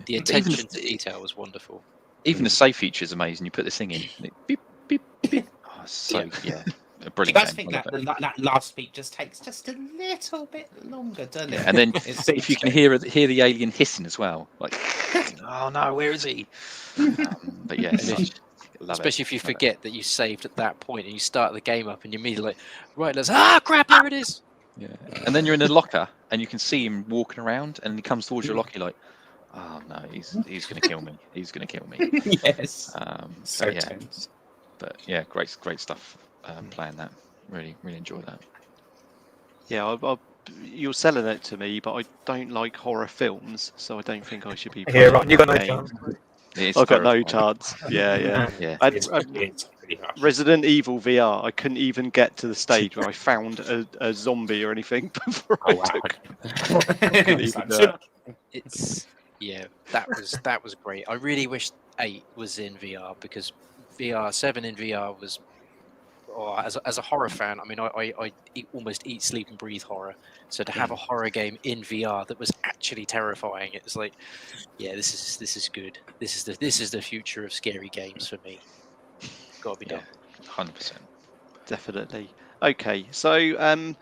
Speaker 6: the attention to detail was wonderful.
Speaker 3: Even the save feature is amazing. You put this thing in, and it beep beep beep. Oh, So
Speaker 5: Yeah.
Speaker 3: yeah, a
Speaker 5: Do you
Speaker 3: brilliant
Speaker 5: guys
Speaker 3: game.
Speaker 5: think
Speaker 3: I love
Speaker 5: that
Speaker 3: it.
Speaker 5: that last beat just takes just a little bit longer, doesn't
Speaker 3: Yeah,
Speaker 5: it?
Speaker 3: and then
Speaker 5: It
Speaker 3: but if you
Speaker 5: seems
Speaker 3: can
Speaker 5: to.
Speaker 3: hear the alien hissing as well, like, oh no, where is he? But yeah,
Speaker 6: And
Speaker 3: such love
Speaker 6: especially
Speaker 3: it.
Speaker 6: if you
Speaker 3: Love it.
Speaker 6: forget that you saved at that point and you start the game up and you're immediately like, right, let's crap, there it is.
Speaker 3: Yeah, and then you're in a locker and you can see him walking around, and he comes towards your locker. You're like, oh no, he's gonna kill me. He's gonna kill me.
Speaker 5: Yes. So
Speaker 3: But yeah,
Speaker 5: tense.
Speaker 3: great stuff. Playing that, really enjoy that.
Speaker 2: Yeah, you're selling it to me, but I don't like horror films, so I don't think I should be
Speaker 4: Yeah,
Speaker 2: playing
Speaker 4: right. You got no
Speaker 2: that game.
Speaker 4: chance.
Speaker 3: It's
Speaker 2: I've got no
Speaker 3: terrifying.
Speaker 2: chance. Yeah.
Speaker 3: Yeah,
Speaker 2: And,
Speaker 5: It's pretty rough.
Speaker 2: Resident Evil VR, I couldn't even get to the stage where I found a zombie or anything before
Speaker 5: Oh
Speaker 2: I
Speaker 5: wow.
Speaker 2: took. Couldn't
Speaker 5: It's
Speaker 2: even
Speaker 5: like,
Speaker 2: do
Speaker 5: too
Speaker 2: it.
Speaker 5: much.
Speaker 6: It's that was great. I really wish 8 was in VR because 7 in VR was. Oh, as a horror fan, I mean, I almost eat, sleep, and breathe horror. So to have a horror game in VR that was actually terrifying, it was like, yeah, this is good. This is the future of scary games for me. Got to be
Speaker 3: yeah,
Speaker 6: done.
Speaker 3: 100%.
Speaker 2: Definitely. Okay, so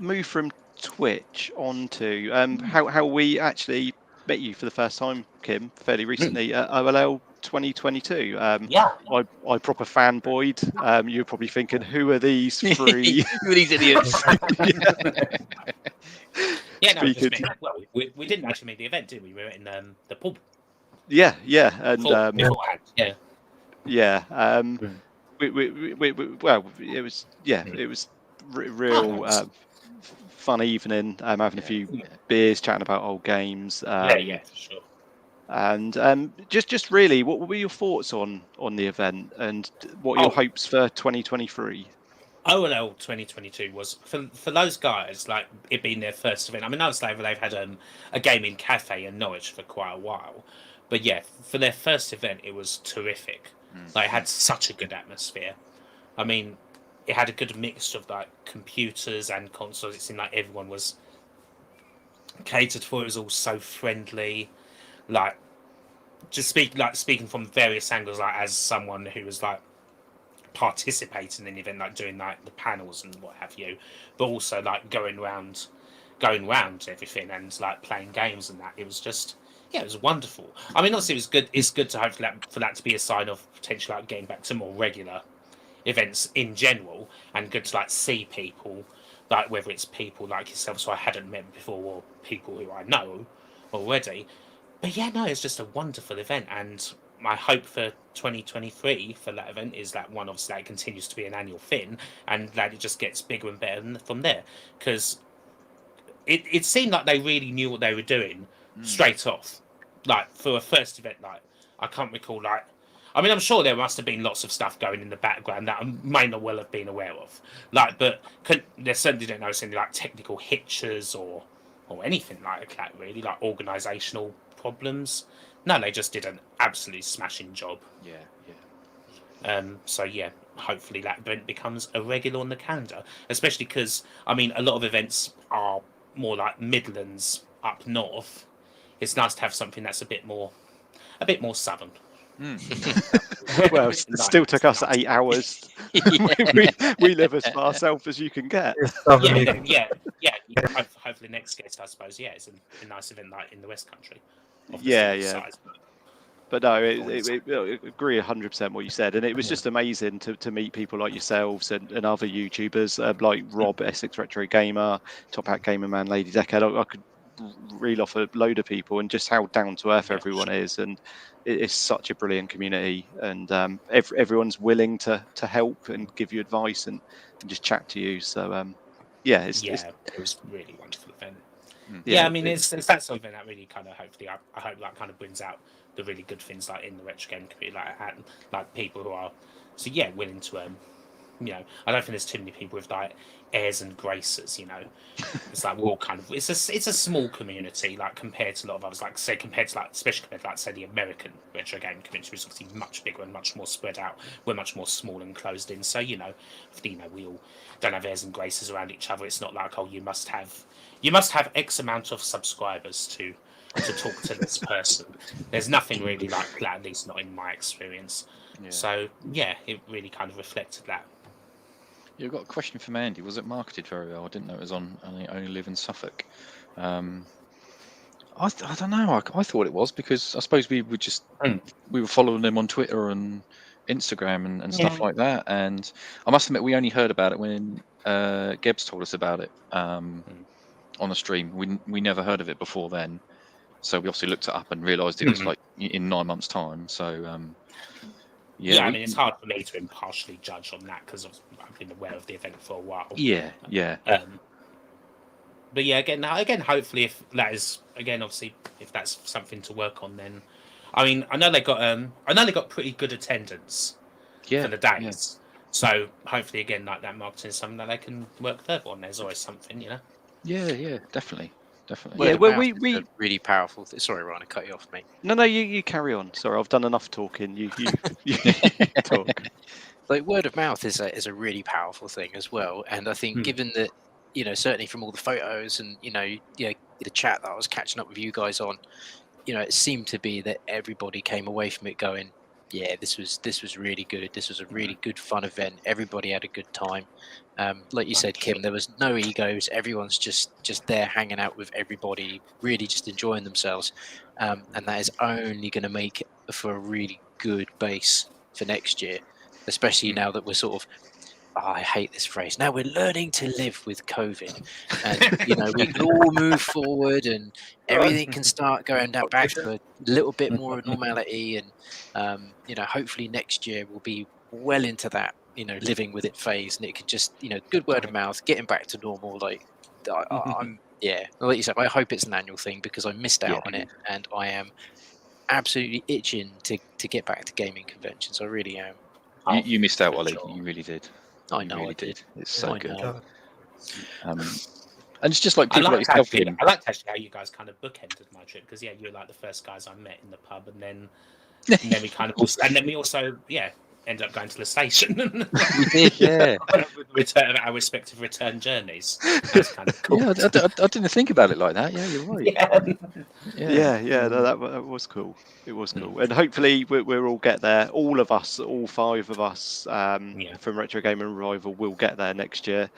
Speaker 2: move from Twitch on to how we actually met you for the first time, Kim, fairly recently at OLL 2022.
Speaker 5: Yeah.
Speaker 2: I proper fanboyed. You're probably thinking, who are these three?
Speaker 3: Who are these idiots?
Speaker 5: Yeah, no,
Speaker 2: Speaking
Speaker 5: just well, we didn't actually make the event, did we? We were in the pub
Speaker 2: Yeah, and
Speaker 5: beforehand. Yeah.
Speaker 2: yeah,
Speaker 5: Mm.
Speaker 2: well, it was real
Speaker 5: nice.
Speaker 2: fun evening. Having a few beers, chatting about old games.
Speaker 5: Yeah, for sure.
Speaker 2: And just really, what were your thoughts on the event, and what are your hopes for 2023?
Speaker 5: OLL 2022 was for those guys, like it being their first event. I mean, obviously they've had a gaming cafe in Norwich for quite a while, but yeah, for their first event, it was terrific. Like it had such a good atmosphere. I mean, it had a good mix of like computers and consoles. It seemed like everyone was catered for. It was all so friendly, like speaking from various angles, like as someone who was like participating in the event, like doing like the panels and what have you, but also like going round everything and like playing games and that. It was just it was wonderful. I mean, obviously it was good. It's good to hopefully for that to be a sign of potentially like getting back to more regular events in general, and good to like see people, like whether it's people like yourself, so I hadn't met before, or people who I know already. But yeah, no, it's just a wonderful event, and my hope for 2023 for that event is that one, obviously, that it continues to be an annual thing, and that it just gets bigger and better from there. Because it seemed like they really knew what they were doing straight off. Like for a first event, like I can't recall, like I mean, I'm sure there must have been lots of stuff going in the background that I may not well have been aware of. Like, but they certainly didn't notice any like technical hitches or anything like that. Really, like organisational problems. No, they just did an absolutely smashing job. So yeah, hopefully that event becomes a regular on the calendar. Especially because I mean, a lot of events are more like Midlands up north. It's nice to have something that's a bit more southern.
Speaker 2: Well, it still took us 8 hours. we live as far south as you can get.
Speaker 5: Yeah. Hopefully next guest, I suppose. Yeah, it's a nice event like in the West Country.
Speaker 2: Yeah.
Speaker 5: Size,
Speaker 2: But no, I agree 100% what you said, and it was just amazing to meet people like yourselves and other YouTubers like Rob, Essex Retro Gamer, Top Hat Gamer Man, Lady Decade. I could reel off a load of people, and just how down to earth everyone is, and it's such a brilliant community, and everyone's willing to help and give you advice and just chat to you. So
Speaker 5: it was a really wonderful event.
Speaker 2: Yeah,
Speaker 5: I mean, it's that sort of event that really kind of hopefully I hope that kind of brings out the really good things like in the retro game community, like people who are willing to I don't think there's too many people with like airs and graces, It's like we're all kind of it's a small community, like compared to a lot of others, like say especially compared to like say the American retro game community, which is obviously much bigger and much more spread out. We're much more small and closed in. So we all don't have airs and graces around each other. It's not like you must have X amount of subscribers to talk to this person. There's nothing really like that, at least not in my experience.
Speaker 3: Yeah.
Speaker 5: So yeah, it really kind of reflected that.
Speaker 3: You've got a question from Andy. Was it marketed very well? I didn't know it was on Only Live in Suffolk. I don't know. I thought it was because I suppose we were following them on Twitter and Instagram and stuff like that. And I must admit, we only heard about it when Gebs told us about it on the stream. We never heard of it before then, so we obviously looked it up and realised it was like in 9 months' time. So
Speaker 5: yeah, I mean, it's hard for me to impartially judge on that because I've been aware of the event for a while.
Speaker 3: Yeah.
Speaker 5: But yeah, again, hopefully, if that is obviously, if that's something to work on, then, I mean, I know they got pretty good attendance for the days. So hopefully, again, like that marketing is something that they can work further on. There's always something, you know.
Speaker 3: Yeah, definfelly.
Speaker 6: Yeah, well, we really powerful. Sorry, Ryan, I cut you off, mate.
Speaker 2: No, you carry on. Sorry, I've done enough talking. You talk.
Speaker 6: Like word of mouth is a really powerful thing as well, and I think given that, you know, certainly from all the photos and the chat that I was catching up with you guys on, you know, it seemed to be that everybody came away from it going, yeah, this was really good. This was a really good fun event. Everybody had a good time. Like you said, Kim, there was no egos. Everyone's just there hanging out with everybody, really just enjoying themselves, and that is only going to make for a really good base for next year, especially now that we're sort of, I hate this phrase. Now we're learning to live with COVID, and we can all move forward, and everything can start going back to a little bit more normality. And hopefully next year we'll be well into that, living with it phase, and it could just, good word of mouth, getting back to normal. Like, I'm like you said, I hope it's an annual thing because I missed out on it, and I am absolutely itching to get back to gaming conventions. I really am.
Speaker 3: You missed out, Wally. You really did.
Speaker 6: I know
Speaker 3: really
Speaker 6: I did.
Speaker 3: It's so
Speaker 6: I
Speaker 3: good.
Speaker 6: know.
Speaker 3: And it's just like people like yourself.
Speaker 5: I liked actually how you guys kind of bookended my trip because you were like the first guys I met in the pub, and then we kind of also, ended up going to the station.
Speaker 3: We did, yeah.
Speaker 5: Return our respective return journeys. That's kind of cool.
Speaker 3: Yeah, I didn't think about it like that. Yeah, you're right.
Speaker 2: Yeah. No, that was cool. It was cool, and hopefully we'll all get there. All of us, all 5 of us from Retro Gaming Revival will get there next year.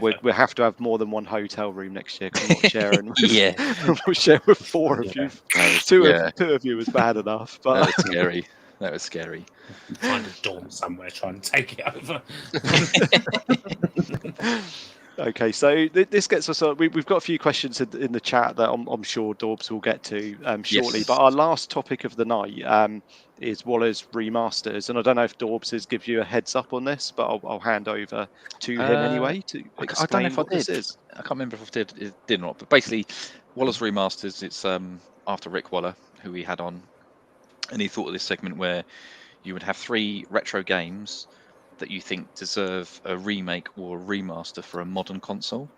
Speaker 2: We have to have more than one hotel room next year. Cause we're not sharing. We'll share with 4 of you. Two of you was bad enough. But
Speaker 3: that was scary. That was scary.
Speaker 5: Find a dorm somewhere, try and take it over.
Speaker 2: Okay, so this gets us on. We've got a few questions in the chat that I'm sure Dorbs will get to shortly.
Speaker 3: Yes.
Speaker 2: But our last topic of the night is Wallace remasters, and I don't know if Dorbs gives you a heads up on this, but I'll hand over to him anyway to explain what this is.
Speaker 3: I can't remember if I did or not, but basically, Wallace remasters. It's after Rick Waller, who we had on, and he thought of this segment where you would have 3 retro games that you think deserve a remake or a remaster for a modern console.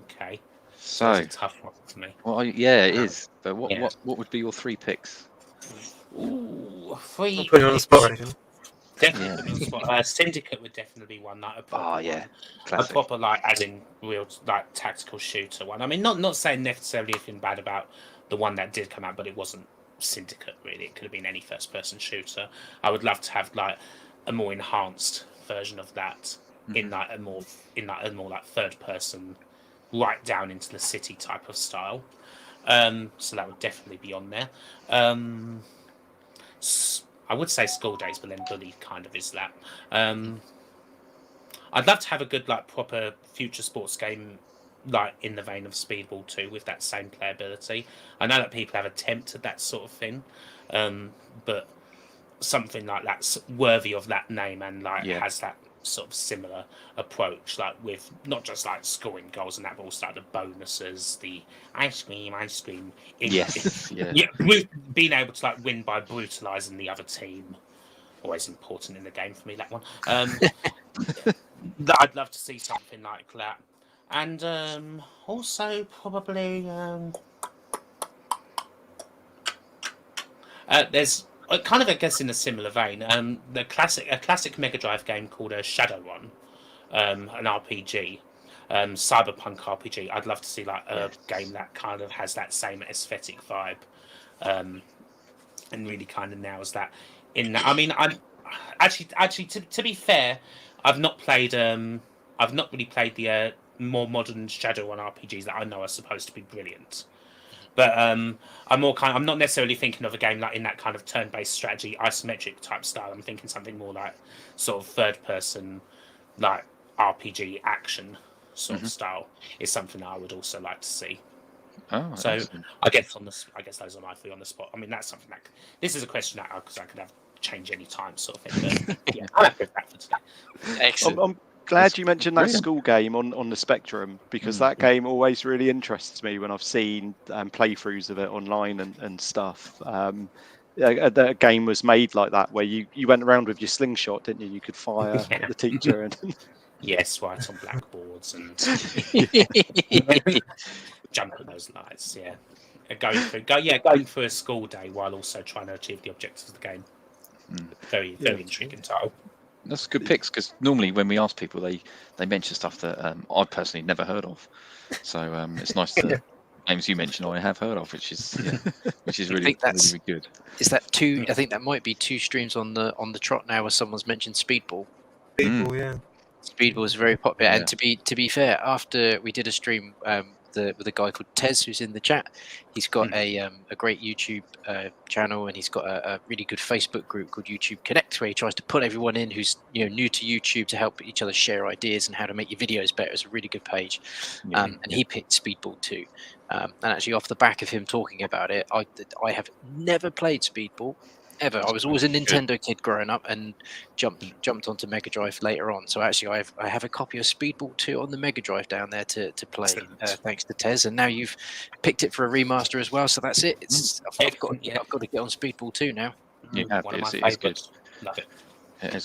Speaker 5: Okay.
Speaker 3: So
Speaker 5: that's a tough one for me.
Speaker 3: Well, yeah, it is. But what would be your 3 picks?
Speaker 5: Ooh, 3.
Speaker 4: Not putting you on the spot or anything.
Speaker 5: Definitely put me on the spot. Syndicate would definitely be one. Like a proper like as in real like tactical shooter one. I mean, not saying necessarily anything bad about the one that did come out, but it wasn't Syndicate really. It could have been any first-person shooter. I would love to have like a more enhanced version of that in like a more like third-person, right down into the city type of style. So that would definitely be on there. I would say School Days, but then Bully kind of is that. I'd love to have a good like proper future sports game, like in the vein of Speedball 2 with that same playability. I know that people have attempted that sort of thing, but something like that's worthy of that name and like has that sort of similar approach, like with not just like scoring goals and that, but also like the bonuses, the ice cream. With being able to like win by brutalizing the other team. Always important in the game for me, that one. I'd love to see something like that. And also probably there's kind of, I guess, in a similar vein, a classic Mega Drive game called Shadowrun, an RPG, cyberpunk RPG. I'd love to see like a game that kind of has that same aesthetic vibe, and really kind of nails that in that. I mean, I'm actually to be fair, I've not really played the more modern Shadowrun RPGs that I know are supposed to be brilliant. But I'm not necessarily thinking of a game like in that kind of turn-based strategy isometric type style. I'm thinking something more like sort of third-person, like RPG action sort of style is something that I would also like to see.
Speaker 3: Oh,
Speaker 5: So
Speaker 3: excellent.
Speaker 5: I guess those are my three on the spot. I mean, that's something that this is a question that I could have change any time sort of thing. But yeah, I'm happy with that for today.
Speaker 6: Excellent.
Speaker 2: I'm glad
Speaker 3: That's
Speaker 2: you mentioned that
Speaker 3: brilliant.
Speaker 2: school game on the Spectrum, because that game always really interests me when I've seen playthroughs of it online and stuff. The game was made like that, where you went around with your slingshot, didn't you? You could fire at the teacher and
Speaker 5: Yes, right on blackboards and jump at those lights. Yeah, going through a school day while also trying to achieve the objectives of the game. Very intriguing title.
Speaker 3: That's good picks, because normally when we ask people, they mention stuff that I've personally never heard of. So it's nice that names you mentioned I have heard of, which is really really good.
Speaker 6: Is that two? I think that might be two streams on the trot now, where someone's mentioned Speedball.
Speaker 4: People, yeah.
Speaker 6: Speedball is very popular,
Speaker 3: Yeah.
Speaker 6: and to be fair, after we did a stream with a guy called Tez, who's in the chat, he's got a great YouTube channel, and he's got a really good Facebook group called YouTube Connect, where he tries to put everyone in who's new to YouTube to help each other share ideas and how to make your videos better. It's a really good page, and he picked Speedball too. And actually, off the back of him talking about it, I have never played Speedball. Ever. I was always a Nintendo kid growing up, and jumped onto Mega Drive later on. So actually, I have a copy of Speedball 2 on the Mega Drive down there to play, thanks to Tez. And now you've picked it for a remaster as well. So that's it. I've got to get on Speedball 2 now.
Speaker 3: Yeah,
Speaker 5: One of my
Speaker 3: it's good.
Speaker 5: favourites. Love it.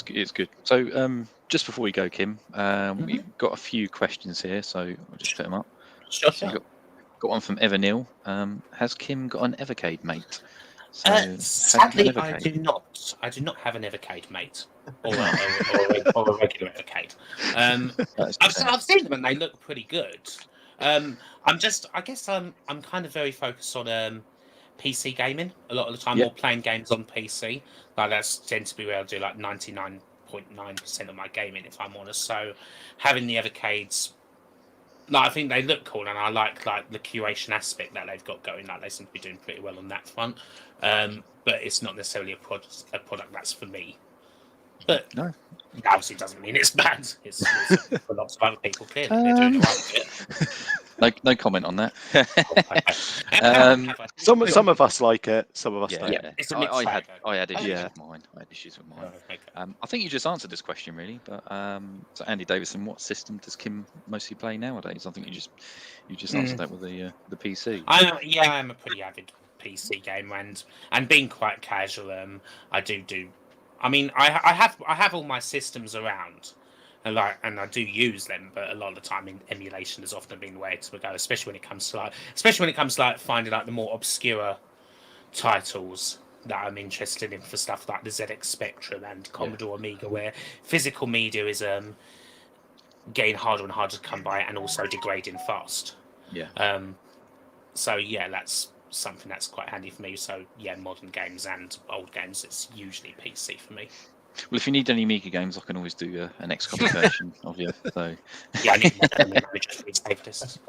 Speaker 3: It's good. So just before we go, Kim, we've got a few questions here, so I'll just put them up.
Speaker 5: Sure.
Speaker 3: Got one from Everneil. Has Kim got an Evercade mate? So,
Speaker 5: Sadly, I do not. I do not have an Evercade mate, or a regular Evercade. I've seen them and they look pretty good. I guess I'm kind of very focused on PC gaming a lot of the time, or playing games on PC. Like that's tends to be where I do like 99.9% of my gaming, if I'm honest. So having the Evercades, I think they look cool, and I like the curation aspect that they've got going. Like they seem to be doing pretty well on that front. But it's not necessarily a product that's for me. But
Speaker 3: no,
Speaker 5: that obviously doesn't mean it's bad. It's for lots of other people. Clearly, they're doing the right bit.
Speaker 3: No comment on that.
Speaker 2: some of us like it, some of us don't.
Speaker 5: Yeah, it's a mixed bag.
Speaker 3: I had issues with mine. I think you just answered this question really, but so Andy Davison, what system does Kim mostly play nowadays? I think you just answered that with the PC.
Speaker 5: I'm a pretty avid PC gamer, and being quite casual, I do. I mean, I have all my systems around, and I do use them, but a lot of the time, emulation has often been the way to go, especially when it comes to finding the more obscure titles that I'm interested in for stuff like the ZX Spectrum and Commodore Amiga, where physical media is getting harder and harder to come by, and also degrading fast. So that's something that's quite handy for me. So modern games and old games, it's usually PC for me.
Speaker 3: Well, if you need any Amiga games, I can always do an XCOM version of you. So
Speaker 5: I need my manager for his save lists.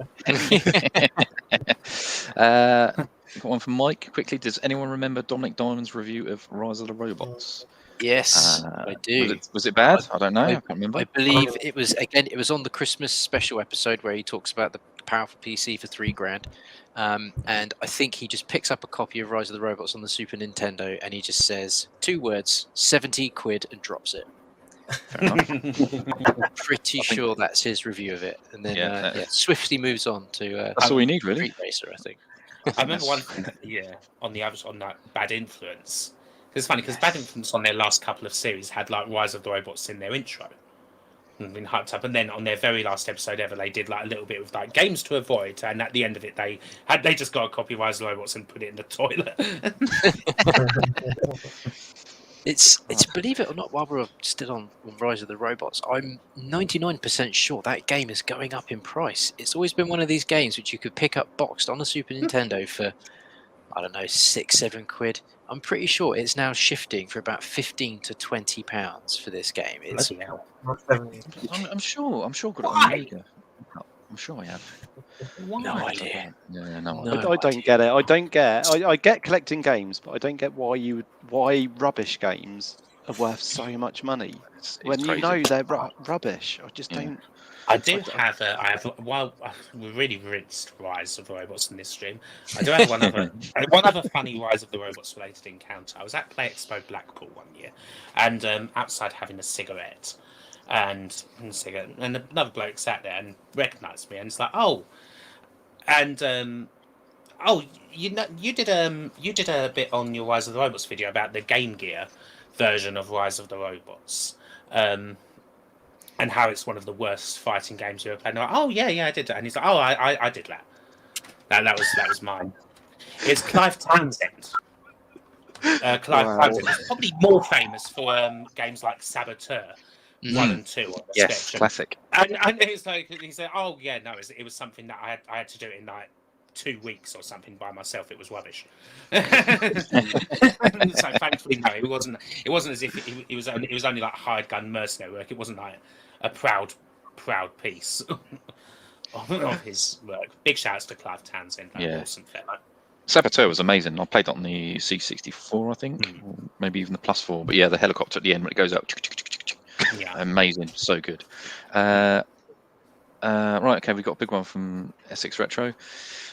Speaker 3: Got one from Mike quickly. Does anyone remember Dominic Diamond's review of Rise of the Robots?
Speaker 6: Yes, I do.
Speaker 3: Was it bad? I don't know. I can't remember.
Speaker 6: I believe it was on the Christmas special episode where he talks about the powerful PC for $3,000. And I think he just picks up a copy of Rise of the Robots on the Super Nintendo, and he just says 2 words, 70 quid, and drops it.
Speaker 3: Fair enough.
Speaker 6: I'm pretty sure that's his review of it. And then swiftly moves on to
Speaker 3: that's all we need, really.
Speaker 6: Street Racer, I think.
Speaker 5: I remember one thing, on that Bad Influence. It's funny because Bad Influence on their last couple of series had Rise of the Robots in their intro. And been hyped up, and then on their very last episode ever, they did a little bit with games to avoid, and at the end of it, they just got a copy of Rise of the Robots and put it in the toilet.
Speaker 6: It's believe it or not, while we're still on Rise of the Robots, I'm 99% sure that game is going up in price. It's always been one of these games which you could pick up boxed on a Super Nintendo for, I don't know, 6-7 quid, I'm pretty sure it's now shifting for about £15 to £20 for this game. It's
Speaker 5: Bloody hell.
Speaker 4: Not 70.
Speaker 3: I'm sure I've got it on
Speaker 5: Why?
Speaker 3: Amiga. I'm sure I have.
Speaker 5: Why?
Speaker 6: no idea.
Speaker 3: Yeah, no.
Speaker 6: No.
Speaker 2: I don't get it. I get collecting games, but I don't get why rubbish games are worth so much money
Speaker 3: It's
Speaker 2: when you
Speaker 3: crazy.
Speaker 2: know they're rubbish. I just
Speaker 3: Yeah.
Speaker 2: don't.
Speaker 5: I have while we really rinsed Rise of the Robots in this stream, I do have one other funny Rise of the Robots related encounter. I was at Play Expo Blackpool one year, and outside having a cigarette, and another bloke sat there and recognised me, and it's like, oh, and oh, you did a bit on your Rise of the Robots video about the Game Gear version of Rise of the Robots. And how it's one of the worst fighting games you ever played. And I'm like, oh yeah, I did that. And he's like, oh, I did that. That was mine. It's Clive Townsend. Townsend is probably more famous for games like Saboteur 1 and 2 on the
Speaker 3: Yes,
Speaker 5: Spectrum.
Speaker 3: classic.
Speaker 5: And it's like he said, oh yeah, no, it was something that I had to do it in like 2 weeks or something by myself. It was rubbish. So thankfully, no, it wasn't as if it was only like hired gun mercenary work. It wasn't like a proud piece of his work. Big shouts to Clive Townsend, awesome fellow.
Speaker 3: Saboteur was amazing. I played that on the C64, I think, or maybe even the +4. But yeah, the helicopter at the end when it goes out,
Speaker 5: Yeah,
Speaker 3: amazing, so good. Right, okay, we've got a big one from Essex Retro.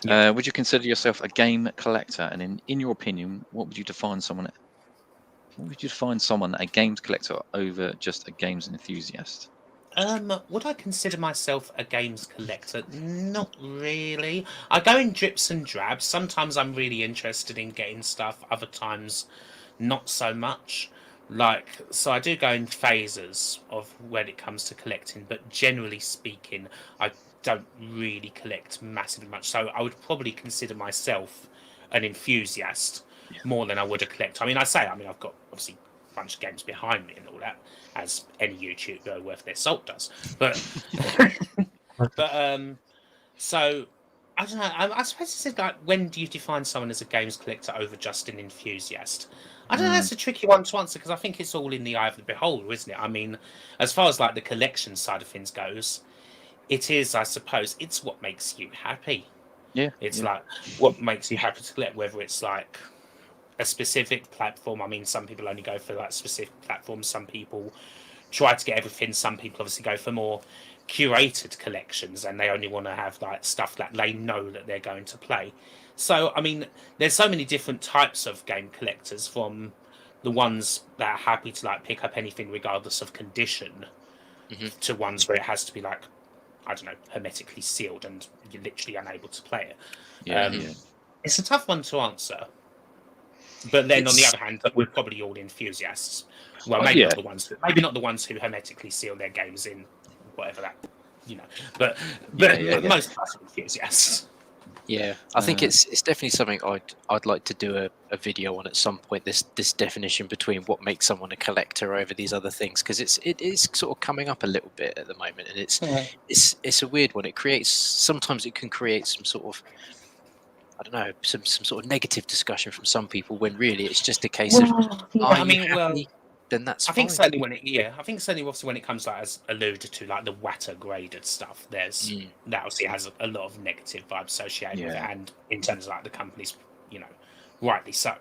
Speaker 3: Would you consider yourself a game collector? And in your opinion, what would you define someone a games collector over just a games enthusiast?
Speaker 5: would I consider myself a games collector? Not really. I go in drips and drabs. Sometimes I'm really interested in getting stuff. Other times, not so much. So I do go in phases of when it comes to collecting, but generally speaking, I don't really collect massively much. So I would probably consider myself an enthusiast more than I would a collector. I've got obviously a bunch of games behind me and all that, as any YouTuber worth their salt does. But so I don't know. I suppose it's like, when do you define someone as a games collector over just an enthusiast? I don't know. That's a tricky one to answer because I think it's all in the eye of the beholder, isn't it? I mean, as far as like the collection side of things goes, it is, I suppose, it's what makes you happy.
Speaker 3: Yeah,
Speaker 5: It's like what makes you happy to collect, whether it's like a specific platform. I mean, some people only go for like specific platforms. Some people try to get everything. Some people obviously go for more curated collections, and they only want to have like stuff that they know that they're going to play. So, I mean, there's so many different types of game collectors, from the ones that are happy to like pick up anything regardless of condition, to ones where it has to be like, I don't know, hermetically sealed and you're literally unable to play it. It's a tough one to answer. But then on the other hand, we're probably all enthusiasts. Well, maybe not the ones who hermetically seal their games in whatever that, But most of us are enthusiasts.
Speaker 6: Yeah, I think it's definitely something I'd like to do a video on at some point. This definition between what makes someone a collector over these other things, because it is sort of coming up a little bit at the moment, and it's a weird one. Sometimes it can create some sort of, I don't know, some sort of negative discussion from some people, when really it's just a case of, then that's
Speaker 5: I
Speaker 6: fine.
Speaker 5: think certainly obviously when it comes like, as alluded to, like the WATA graded stuff, there's that obviously has a lot of negative vibes associated with it, and in terms of like the company's, rightly so,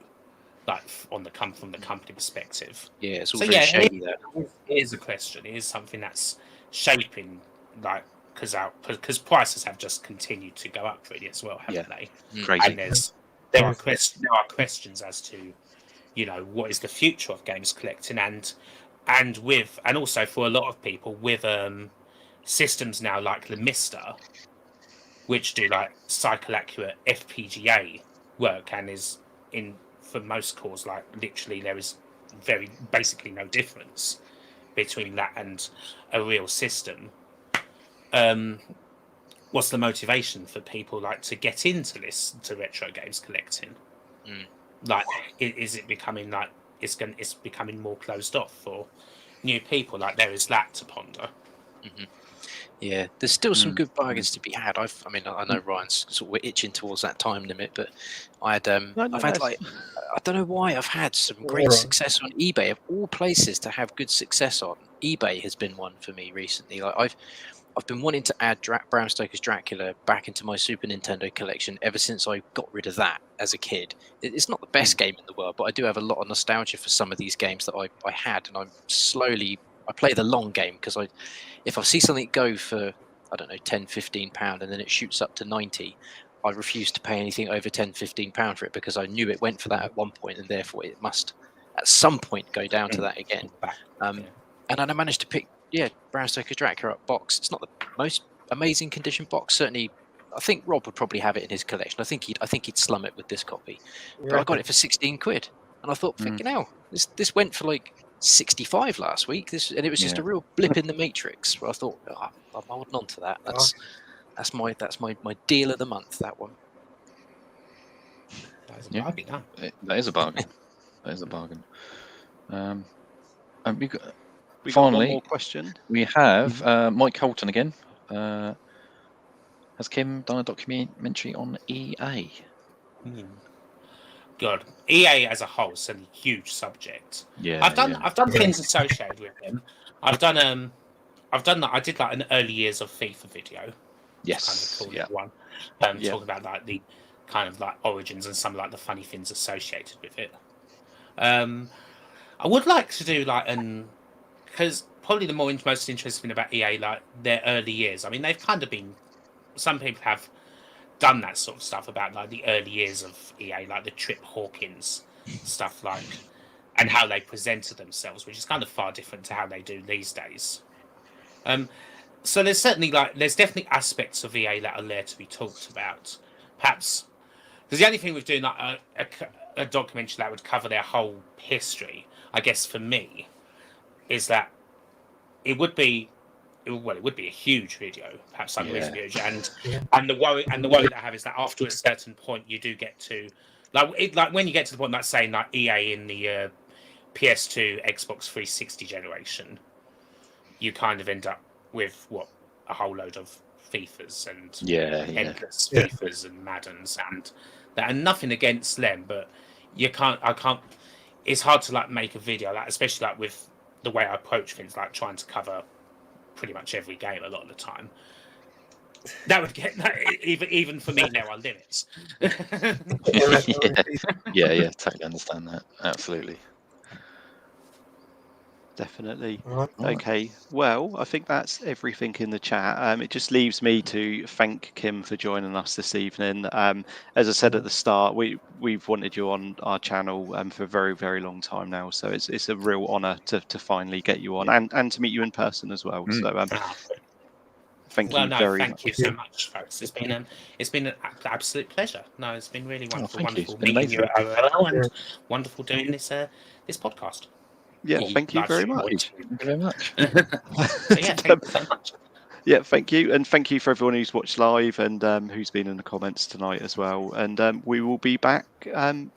Speaker 5: like from the company perspective.
Speaker 6: Yeah, it's all very shady there.
Speaker 5: It is a question. It is something that's shaping, like, because prices have just continued to go up really as well, haven't they?
Speaker 3: Crazy.
Speaker 5: And there are questions as to, what is the future of games collecting, and also for a lot of people with systems now like the Mister, which do like cycle accurate FPGA work, and is for most cores, like literally there is very basically no difference between that and a real system. What's the motivation for people like to get into retro games collecting? Like, is it becoming like it's becoming more closed off for new people? Like, there is that to ponder.
Speaker 6: Yeah, there's still some
Speaker 3: Mm.
Speaker 6: good bargains to be had. I mean, I know Ryan's sort of itching towards that time limit, but I've had like, I don't know why, I've had some great
Speaker 4: Alright.
Speaker 6: success on eBay. Of all places to have good success on, eBay has been one for me recently. Like I've been wanting to add Bram Stoker's Dracula back into my Super Nintendo collection ever since I got rid of that as a kid. It's not the best game in the world, but I do have a lot of nostalgia for some of these games that I had, and I play the long game because if I see something go for, I don't know, £10-15 and then it shoots up to 90, I refuse to pay anything over £10-15 for it because I knew it went for that at one point, and therefore it must at some point go down to that again. And then I managed to pick Bram Stoker Dracula up box. It's not the most amazing condition box. Certainly, I think Rob would probably have it in his collection. I think he'd slum it with this copy. But I got it for 16 quid, and I thought, freaking hell, this went for like 65 last week. And it was just a real blip in the matrix where I thought, I'm holding on to that. That's my deal of the month. That one.
Speaker 5: That is a bargain, huh?
Speaker 3: That is a bargain. That is a bargain. And we got
Speaker 2: one more question.
Speaker 3: We have Mike Holton again. Has Kim done a documentary on EA?
Speaker 5: Good. EA as a whole is a huge subject.
Speaker 3: Yeah,
Speaker 5: I've done things associated with them. I did like an early years of FIFA video.
Speaker 3: Yes.
Speaker 5: Kind of one. Talking about like the kind of like origins and some like the funny things associated with it. I would like to do like because probably the most interesting thing about EA, like their early years. I mean, they've kind of been. Some people have done that sort of stuff about like the early years of EA, like the Trip Hawkins stuff, like, and how they presented themselves, which is kind of far different to how they do these days. So there's definitely aspects of EA that are there to be talked about. Perhaps because the only thing with doing like a documentary that would cover their whole history, I guess for me, is that it would be a huge video, perhaps like really huge, and the worry that I have is that after a certain point you do get to like when you get to the point like saying like EA in the PS2, Xbox 360 generation, you kind of end up with a whole load of FIFAs and endless FIFAs and Maddens and nothing against them, but I can't. It's hard to like make a video like, especially like with the way I approach things, like trying to cover pretty much every game a lot of the time. That would get even for me there are limits.
Speaker 3: yeah, totally understand that. Absolutely.
Speaker 2: Definitely. Okay, well, I think that's everything in the chat. It just leaves me to thank Kim for joining us this evening. As I said at the start, we've wanted you on our channel for a very, very long time now, so it's a real honour to finally get you on and to meet you in person as well. So thank you very much.
Speaker 5: Thank you so much, folks. It's been an absolute pleasure. No, it's been really wonderful.
Speaker 3: Wonderful
Speaker 5: meeting you and wonderful doing this podcast.
Speaker 2: Yeah, thank you very much.
Speaker 3: Thank you very much.
Speaker 5: Thank you so much.
Speaker 2: Yeah, thank you. And thank you for everyone who's watched live and who's been in the comments tonight as well. And we will be back, I'm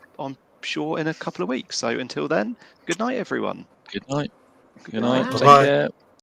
Speaker 2: sure, in a couple of weeks. So until then, good night, everyone.
Speaker 3: Good night. Good night.
Speaker 4: Bye.
Speaker 3: Take care.